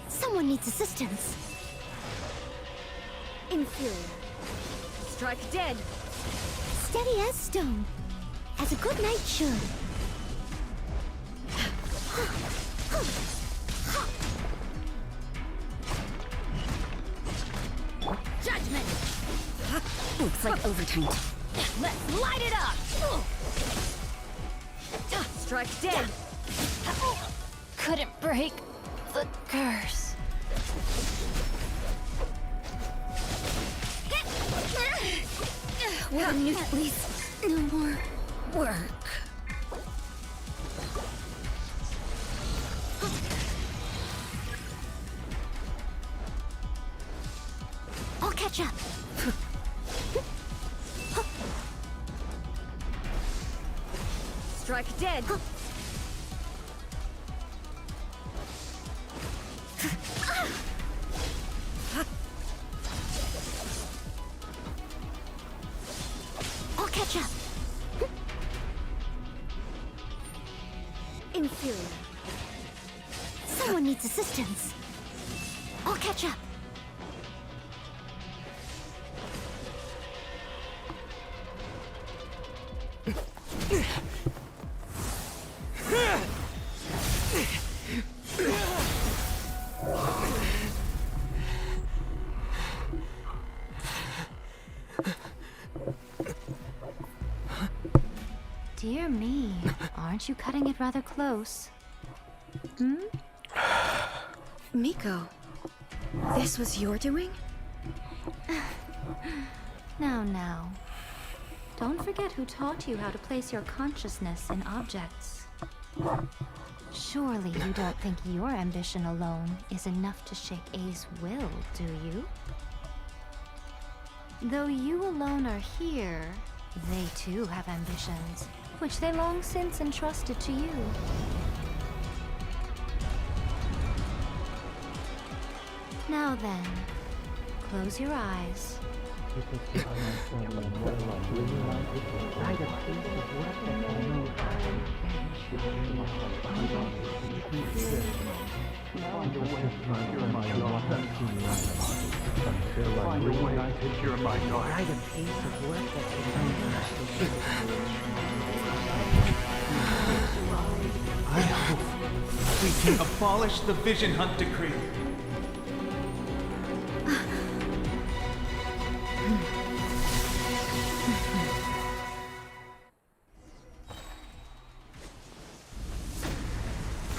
[SPEAKER 7] Someone needs assistance.
[SPEAKER 5] Inferior. Strike dead.
[SPEAKER 7] Steady as stone. As a good knight should.
[SPEAKER 2] Judgment!
[SPEAKER 7] Looks like overtime.
[SPEAKER 2] Let's light it up!
[SPEAKER 5] Strike dead.
[SPEAKER 2] Couldn't break the curse.
[SPEAKER 7] One new at least. No more work. I'll catch up.
[SPEAKER 5] Strike dead.
[SPEAKER 7] I'll catch up.
[SPEAKER 5] Inferior.
[SPEAKER 7] Someone needs assistance. I'll catch up.
[SPEAKER 4] Dear me, aren't you cutting it rather close? Hmm?
[SPEAKER 5] Miko, this was your doing?
[SPEAKER 4] Now. Don't forget who taught you how to place your consciousness in objects. Surely you don't think your ambition alone is enough to shake A's will, do you? Though you alone are here, they too have ambitions, which they long since entrusted to you. Now then, close your eyes.
[SPEAKER 9] I hope we can abolish the Vision Hunt Decree.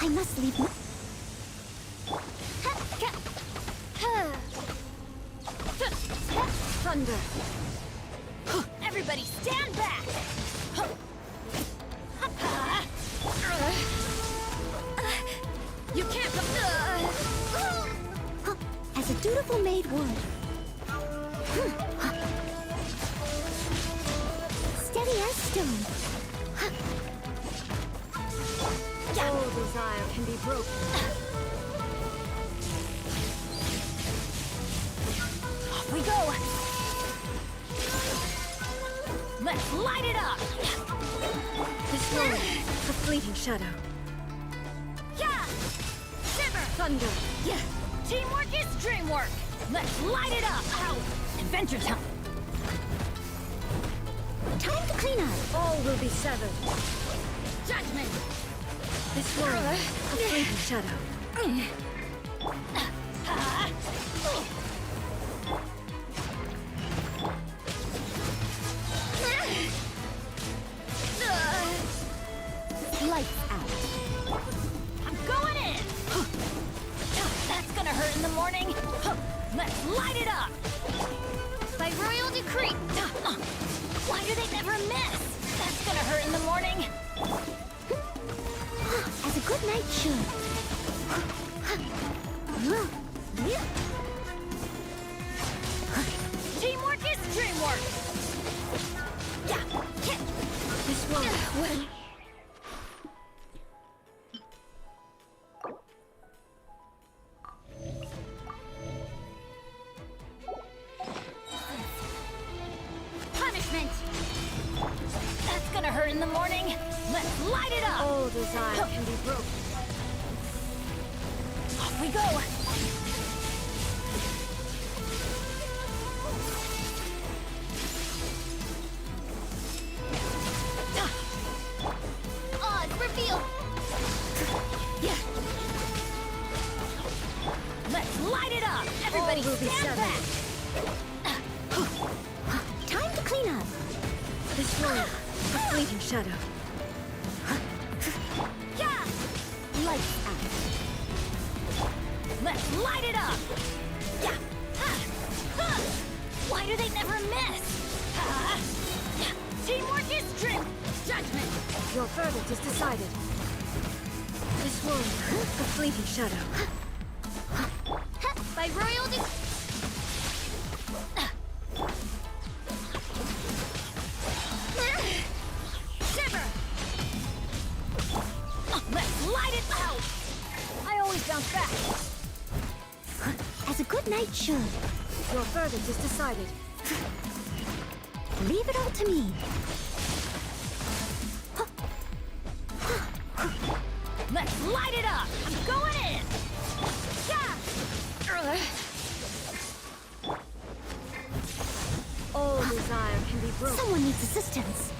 [SPEAKER 7] I must leave.
[SPEAKER 5] Thunder!
[SPEAKER 2] Everybody stand back! You can't
[SPEAKER 7] As a dutiful maid would. Steady as stone.
[SPEAKER 5] All desire can be broken.
[SPEAKER 2] Off we go! Let's light it up!
[SPEAKER 5] This moment, a fleeting shadow.
[SPEAKER 2] Yeah! Shiver!
[SPEAKER 5] Thunder!
[SPEAKER 2] Yeah! Teamwork is dreamwork! Let's light it up! Ow! Adventure time!
[SPEAKER 7] Time to clean up.
[SPEAKER 5] All will be severed.
[SPEAKER 2] Judgment!
[SPEAKER 5] This moment, a fleeting shadow.
[SPEAKER 7] Lights out.
[SPEAKER 2] I'm going in! That's gonna hurt in the morning! Let's light it up! By royal decree! Why do they never miss? That's gonna hurt in the morning!
[SPEAKER 7] As a good knight should.
[SPEAKER 2] Teamwork is dreamwork! Yeah!
[SPEAKER 5] This moment,
[SPEAKER 2] Punishment! That's gonna hurt in the morning! Let's light it up!
[SPEAKER 5] all desire can be broken.
[SPEAKER 2] Off we go! Odds reveal! Yeah! Let's light it up! Everybody
[SPEAKER 5] All will be
[SPEAKER 2] stand
[SPEAKER 5] severed.
[SPEAKER 2] back!
[SPEAKER 7] Time to clean up.
[SPEAKER 5] This moment, a fleeting shadow.
[SPEAKER 2] Yeah!
[SPEAKER 7] Lights out.
[SPEAKER 2] Let's light it up! Yeah! Why do they never miss? Teamwork is dream! Judgment!
[SPEAKER 5] Your verdict is decided. This moment, a fleeting shadow.
[SPEAKER 2] By royal Shiver! Let's light it out! I always bounce back.
[SPEAKER 7] As a good knight should.
[SPEAKER 5] Your verdict is decided.
[SPEAKER 7] Leave it all to me.
[SPEAKER 2] Let's light it up! I'm going in! Yeah!
[SPEAKER 5] All desire can be broken.
[SPEAKER 7] Someone needs assistance.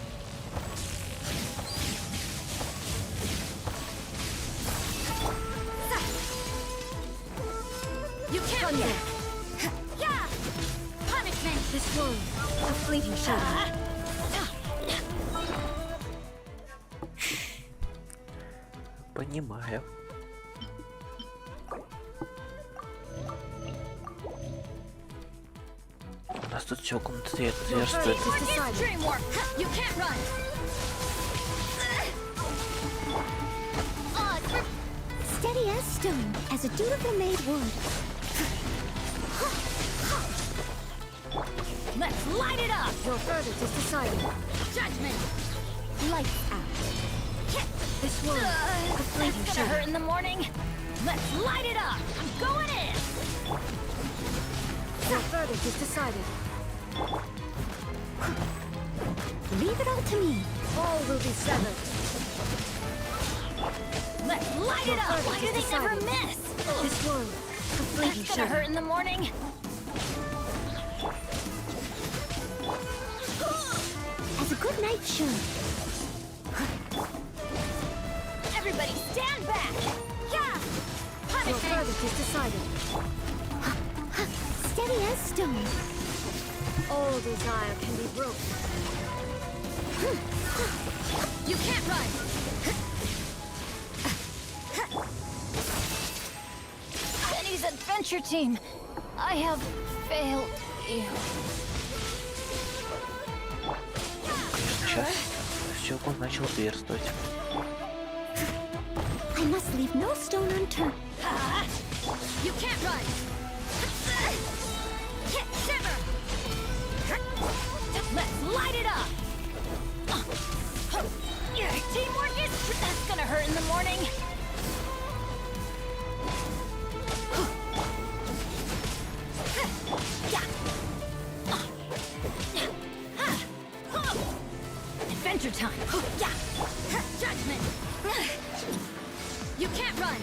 [SPEAKER 2] You can't
[SPEAKER 5] Thunder.
[SPEAKER 2] Yeah! Punishment!
[SPEAKER 5] This moment, a fleeting shadow.
[SPEAKER 1] Понимаю. У нас тут все комната зверствует.
[SPEAKER 2] Dream warp. You can't run.
[SPEAKER 7] Steady as stone, as a dutiful maid would.
[SPEAKER 2] Let's light it up.
[SPEAKER 5] Your verdict is decided.
[SPEAKER 2] Judgment.
[SPEAKER 7] Lights out.
[SPEAKER 5] This one, a fleeting
[SPEAKER 2] That's gonna
[SPEAKER 5] shadow.
[SPEAKER 2] hurt in the morning. Let's light it up. I'm going in.
[SPEAKER 5] Your verdict is decided.
[SPEAKER 7] Leave it all to me.
[SPEAKER 5] All will be severed.
[SPEAKER 2] Let's light it up. Why do they never miss?
[SPEAKER 5] This one, a fleeting
[SPEAKER 2] That's gonna
[SPEAKER 5] shadow.
[SPEAKER 2] hurt in the morning.
[SPEAKER 7] As a good knight should.
[SPEAKER 2] Everybody stand back. Yeah.
[SPEAKER 5] Your
[SPEAKER 2] Punishment.
[SPEAKER 5] verdict is decided.
[SPEAKER 7] Steady as stone.
[SPEAKER 5] All desire can be broken.
[SPEAKER 2] You can't run. Benny's adventure team. I have failed you.
[SPEAKER 1] Сейчас Сёгун начал зверствовать.
[SPEAKER 7] I must leave no stone unturned.
[SPEAKER 2] You can't run. Shiver. Let's light it up. Teamwork is that's gonna hurt in the morning. Adventure time. Judgment. You can't run.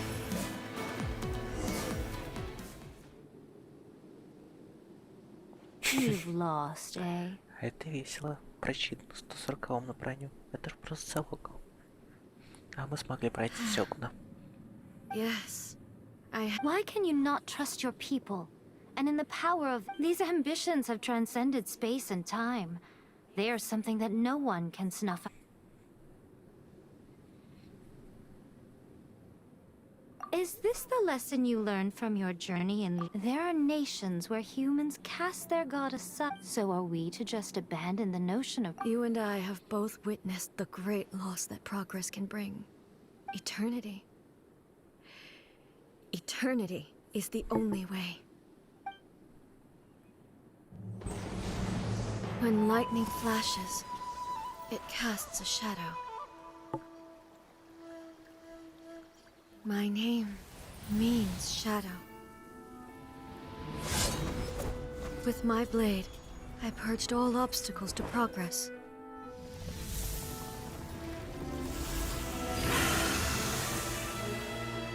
[SPEAKER 4] You've lost, eh?
[SPEAKER 1] А это весело. Прочит на 140-м на броню. Это же просто залог. А мы смогли пройти Сёгуна.
[SPEAKER 5] Yes,
[SPEAKER 4] Why can you not trust your people? And in the power of these ambitions have transcended space and time. They are something that no one can snuff out. Is this the lesson you learned from your journey? And there are nations where humans cast their god aside. So are we to just abandon the notion of
[SPEAKER 5] You and I have both witnessed the great loss that progress can bring. Eternity. Eternity is the only way. When lightning flashes, it casts a shadow. My name means shadow. With my blade, I purged all obstacles to progress.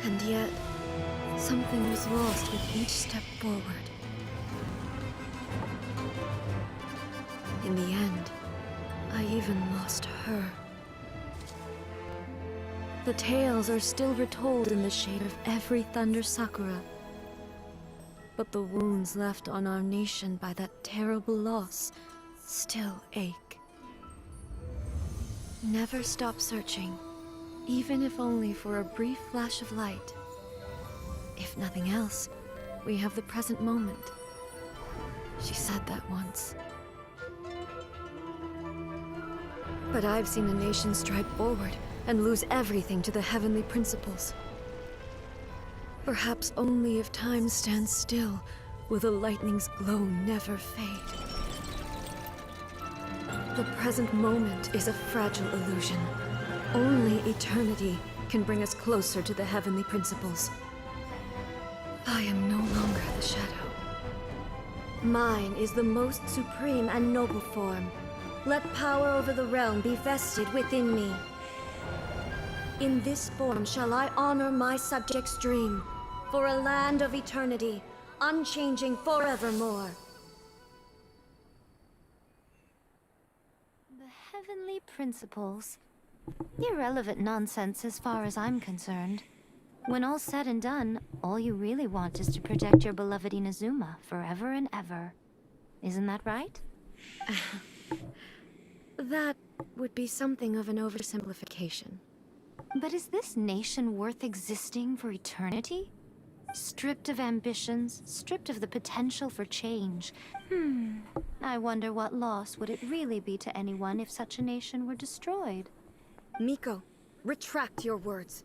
[SPEAKER 5] And yet, something was lost with each step forward. In the end, I even lost her. The tales are still retold in the shade of every Thunder Sakura. But the wounds left on our nation by that terrible loss still ache. Never stop searching, even if only for a brief flash of light. If nothing else, we have the present moment. She said that once. But I've seen a nation stride forward and lose everything to the heavenly principles. Perhaps only if time stands still will the lightning's glow never fade. The present moment is a fragile illusion. Only eternity can bring us closer to the heavenly principles. I am no longer the shadow. Mine is the most supreme and noble form. Let power over the realm be vested within me. In this form shall I honor my subject's dream, for a land of eternity, unchanging forevermore.
[SPEAKER 4] the heavenly principles. Irrelevant nonsense as far as I'm concerned. When all's said and done, all you really want is to protect your beloved Inazuma forever and ever. Isn't that right?
[SPEAKER 5] That would be something of an oversimplification.
[SPEAKER 4] But is this nation worth existing for eternity? Stripped of ambitions, stripped of the potential for change. I wonder what loss would it really be to anyone if such a nation were destroyed?
[SPEAKER 5] Miko, retract your words.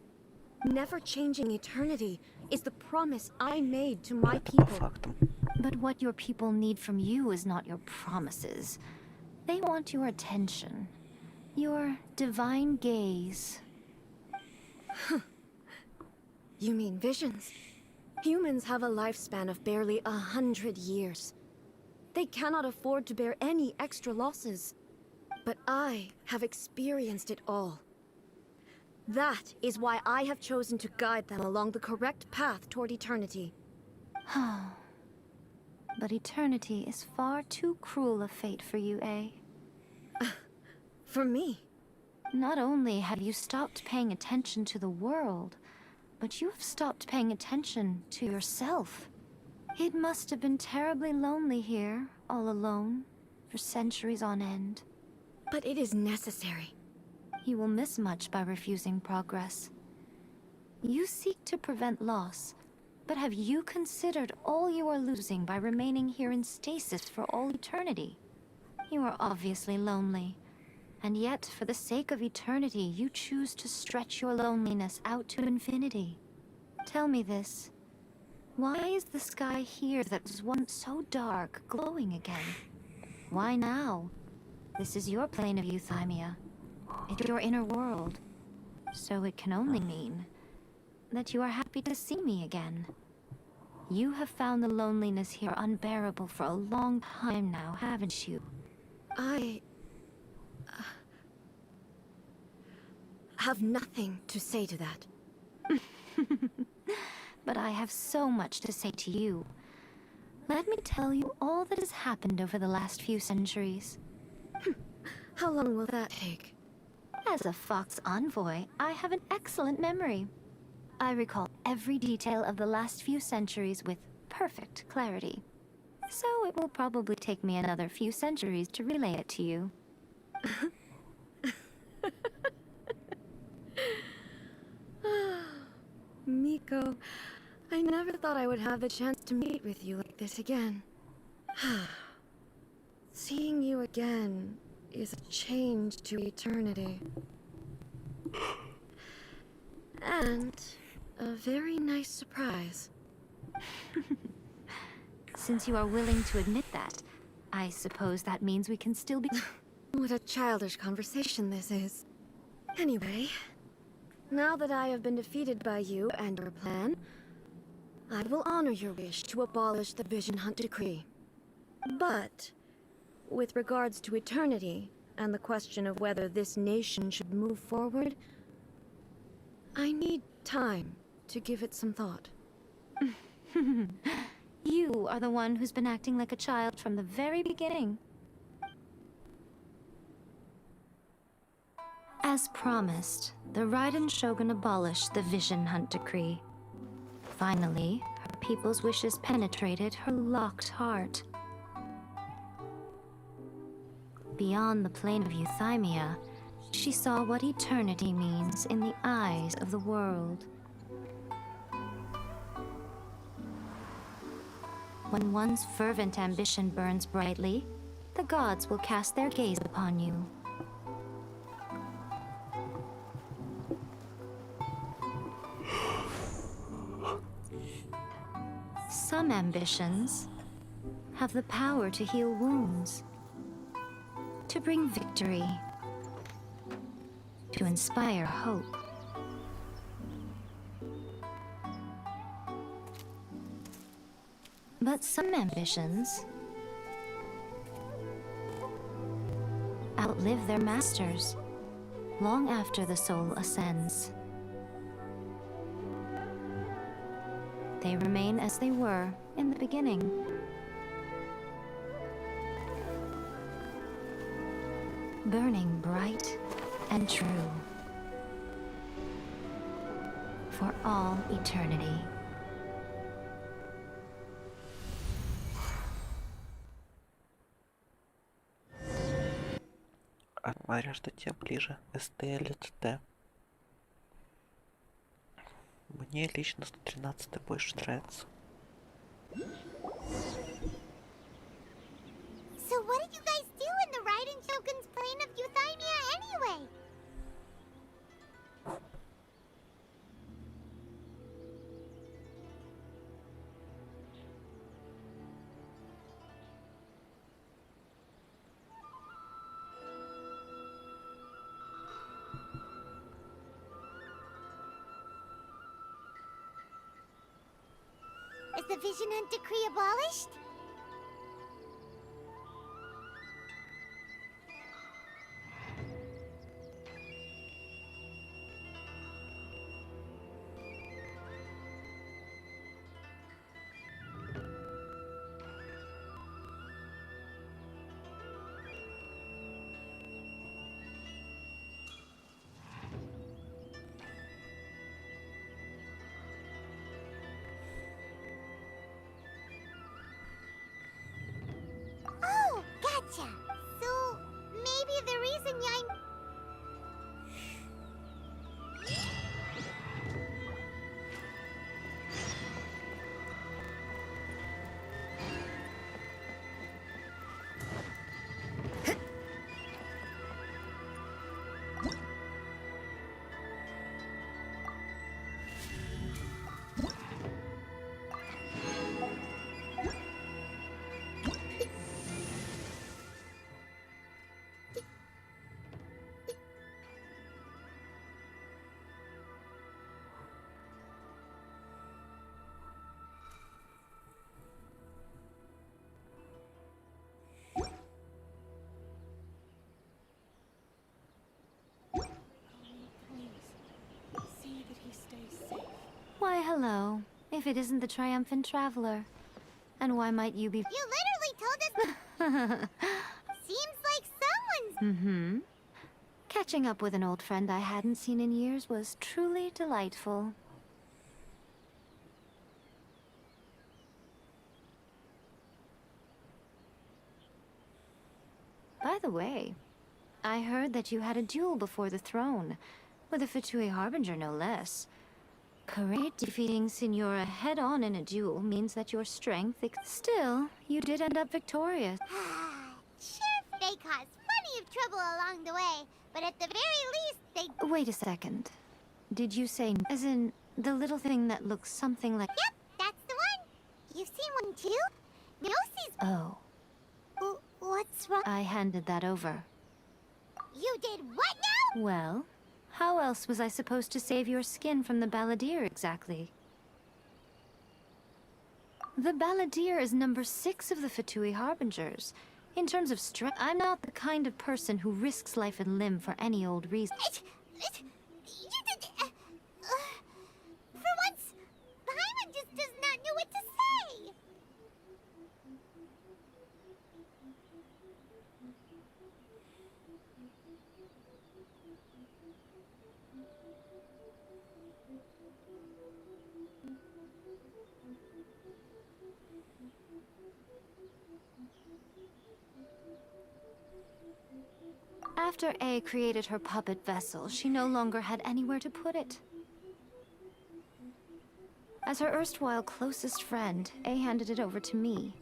[SPEAKER 5] Never changing eternity is the promise I made to my
[SPEAKER 1] По
[SPEAKER 5] people.
[SPEAKER 1] фактам.
[SPEAKER 4] But what your people need from you is not your promises. They want your attention. Your divine gaze.
[SPEAKER 5] You mean visions? Humans have a lifespan of barely 100 years. They cannot afford to bear any extra losses. But I have experienced it all. That is why I have chosen to guide them along the correct path toward eternity.
[SPEAKER 4] But eternity is far too cruel a fate for you, eh?
[SPEAKER 5] For me?
[SPEAKER 4] Not only have you stopped paying attention to the world, but you have stopped paying attention to yourself. It must have been terribly lonely here, all alone, for centuries on end.
[SPEAKER 5] But it is necessary.
[SPEAKER 4] You will miss much by refusing progress. You seek to prevent loss, but have you considered all you are losing by remaining here in stasis for all eternity? You are obviously lonely, and yet for the sake of eternity you choose to stretch your loneliness out to infinity. Tell me this. Why is the sky here that was once so dark glowing again? Why now? This is your plane of euthymia. It's your inner world. So it can only mean that you are happy to see me again. You have found the loneliness here unbearable for a long time now, haven't you?
[SPEAKER 5] I... have nothing to say to that.
[SPEAKER 4] But I have so much to say to you. Let me tell you all that has happened over the last few centuries.
[SPEAKER 5] How long will that take?
[SPEAKER 4] As a Fox envoy, I have an excellent memory. I recall every detail of the last few centuries with perfect clarity. So it will probably take me another few centuries to relay it to you.
[SPEAKER 5] Miko, I never thought I would have the chance to meet with you like this again. Seeing you again is a change to eternity. And a very nice surprise.
[SPEAKER 4] Since you are willing to admit that, I suppose that means we can still be...
[SPEAKER 5] What a childish conversation this is. Anyway, now that I have been defeated by you and your plan, I will honor your wish to abolish the Vision Hunt Decree. But, with regards to eternity, and the question of whether this nation should move forward, I need time to give it some thought.
[SPEAKER 4] You are the one who's been acting like a child from the very beginning. As promised, the Raiden Shogun abolished the Vision Hunt Decree. Finally, her people's wishes penetrated her locked heart. Beyond the plane of euthymia, she saw what eternity means in the eyes of the world. When one's fervent ambition burns brightly, the gods will cast their gaze upon you. Some ambitions have the power to heal wounds, to bring victory, to inspire hope. But some ambitions outlive their masters long after the soul ascends. They remain as they were in the beginning. Burning bright and true for all eternity.
[SPEAKER 1] Смотря что тебе ближе, СТ или ЦТ. Мне лично 113 больше нравится.
[SPEAKER 7] So what did you guys do in the Raiden Shogun's plane of Euthymia anyway? Is the Vision Hunt Decree abolished? Oh, gotcha. So maybe the reason I'm...
[SPEAKER 4] Why, hello. If it isn't the triumphant traveler. And why might you be...
[SPEAKER 7] You literally told us... Seems like someone's...
[SPEAKER 4] Mm-hmm. Catching up with an old friend I hadn't seen in years was truly delightful. By the way, I heard that you had a duel before the throne, with a Fatui Harbinger no less. Courage defeating Signora head-on in a duel means that your strength... Still, you did end up victorious.
[SPEAKER 7] Sure, they caused plenty of trouble along the way, but at the very least, they...
[SPEAKER 4] Wait a second. Did you say... as in, the little thing that looks something like...
[SPEAKER 7] Yep, that's the one. You've seen one too? Nosie's...
[SPEAKER 4] Oh.
[SPEAKER 7] What's wrong?
[SPEAKER 4] I handed that over.
[SPEAKER 7] You did what now?
[SPEAKER 4] Well, how else was I supposed to save your skin from the Balladeer exactly? The Balladeer is number 6 of the Fatui Harbingers. In terms of strength, I'm not the kind of person who risks life and limb for any old reason.
[SPEAKER 7] For once, Paimon just does not know what to say.
[SPEAKER 4] After A created her puppet vessel, she no longer had anywhere to put it. As her erstwhile closest friend, A handed it over to me,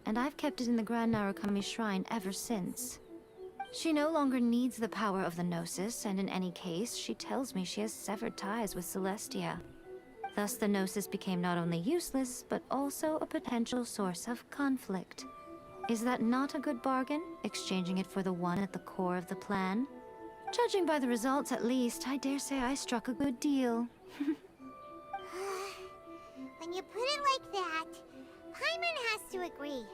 [SPEAKER 4] and I've kept it in the Grand Narukami Shrine ever since. She no longer needs the power of the Gnosis, and in any case, she tells me she has severed ties with Celestia. Thus, the Gnosis became not only useless, but also a potential source of conflict. Is that not a good bargain, exchanging it for the one at the core of the plan? Judging by the results, at least, I dare say I struck a good deal.
[SPEAKER 7] When you put it like that, Paimon has to agree.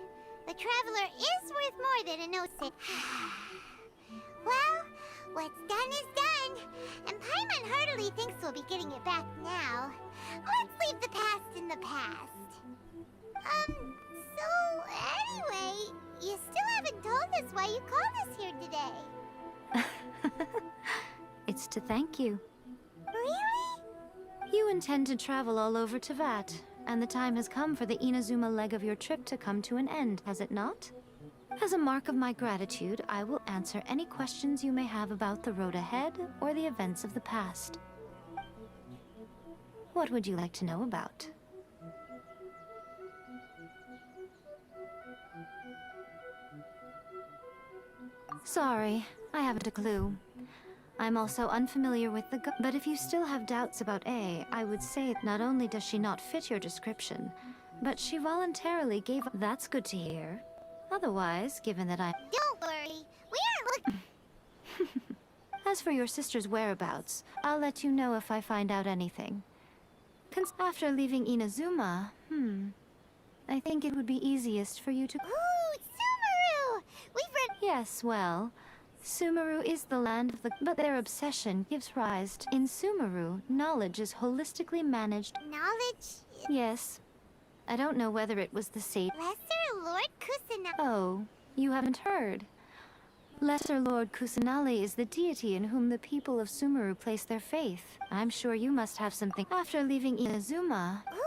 [SPEAKER 7] The Traveler is worth more than a no-sit. Well, what's done is done, and Paimon heartily thinks we'll be getting it back now. Let's leave the past in the past. So anyway, you still haven't told us why you called us here today.
[SPEAKER 4] It's to thank you.
[SPEAKER 7] Really?
[SPEAKER 4] You intend to travel all over Teyvat, and the time has come for the Inazuma leg of your trip to come to an end, has it not? As a mark of my gratitude, I will answer any questions you may have about the road ahead or the events of the past. What would you like to know about? Sorry, I haven't a clue. I'm also unfamiliar with the but if you still have doubts about A, I would say not only does she not fit your description, but she voluntarily gave up. That's good to hear. Otherwise, given that
[SPEAKER 7] Don't worry, we aren't looking.
[SPEAKER 4] As for your sister's whereabouts, I'll let you know if I find out anything. After leaving Inazuma, I think it would be easiest for you to...
[SPEAKER 7] Ooh, Sumeru! We've read.
[SPEAKER 4] Yes, well, Sumeru is the land of the... But their obsession gives rise to... In Sumeru, knowledge is holistically managed...
[SPEAKER 7] Knowledge.
[SPEAKER 4] Yes. I don't know whether it was the sage...
[SPEAKER 7] Lesser Lord Kusanagi.
[SPEAKER 4] Oh, you haven't heard. Lesser Lord Kusanali is the deity in whom the people of Sumeru place their faith. I'm sure you must have something... After leaving Inazuma...
[SPEAKER 7] Ooh,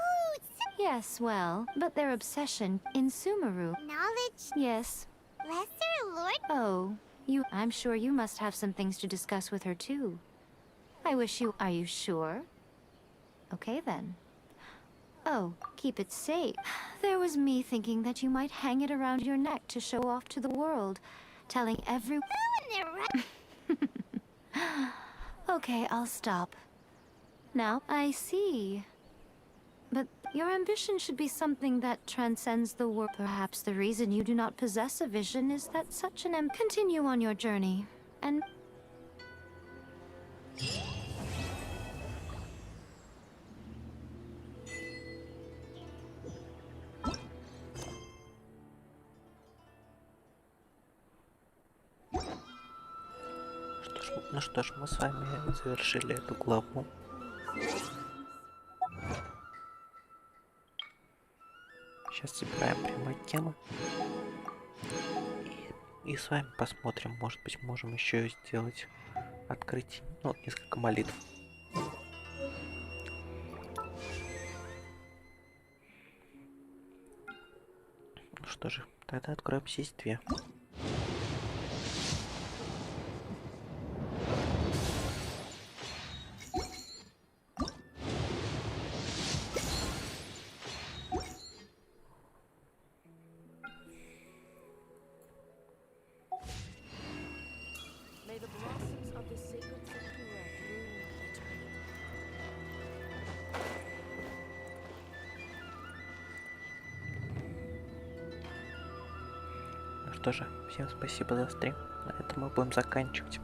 [SPEAKER 4] Yes, well, but their obsession in Sumeru...
[SPEAKER 7] knowledge.
[SPEAKER 4] Yes.
[SPEAKER 7] Lesser Lord.
[SPEAKER 4] Oh, I'm sure you must have some things to discuss with her too. I wish you... Are you sure? Okay then. Oh, keep it safe. There was me thinking that you might hang it around your neck to show off to the world, telling everyone... Okay, I'll stop. Now, I see. But your ambition should be something that transcends the world. Perhaps the reason you do not possess a vision is that such an Continue on your journey, and...
[SPEAKER 1] Ну что ж, мы с вами завершили эту главу. Сейчас собираем прямые темы. И с вами посмотрим, может быть, можем еще сделать открыть, ну, несколько молитв. Ну что же, тогда откроем здесь две. Ну что же, всем спасибо за стрим. На этом мы будем заканчивать.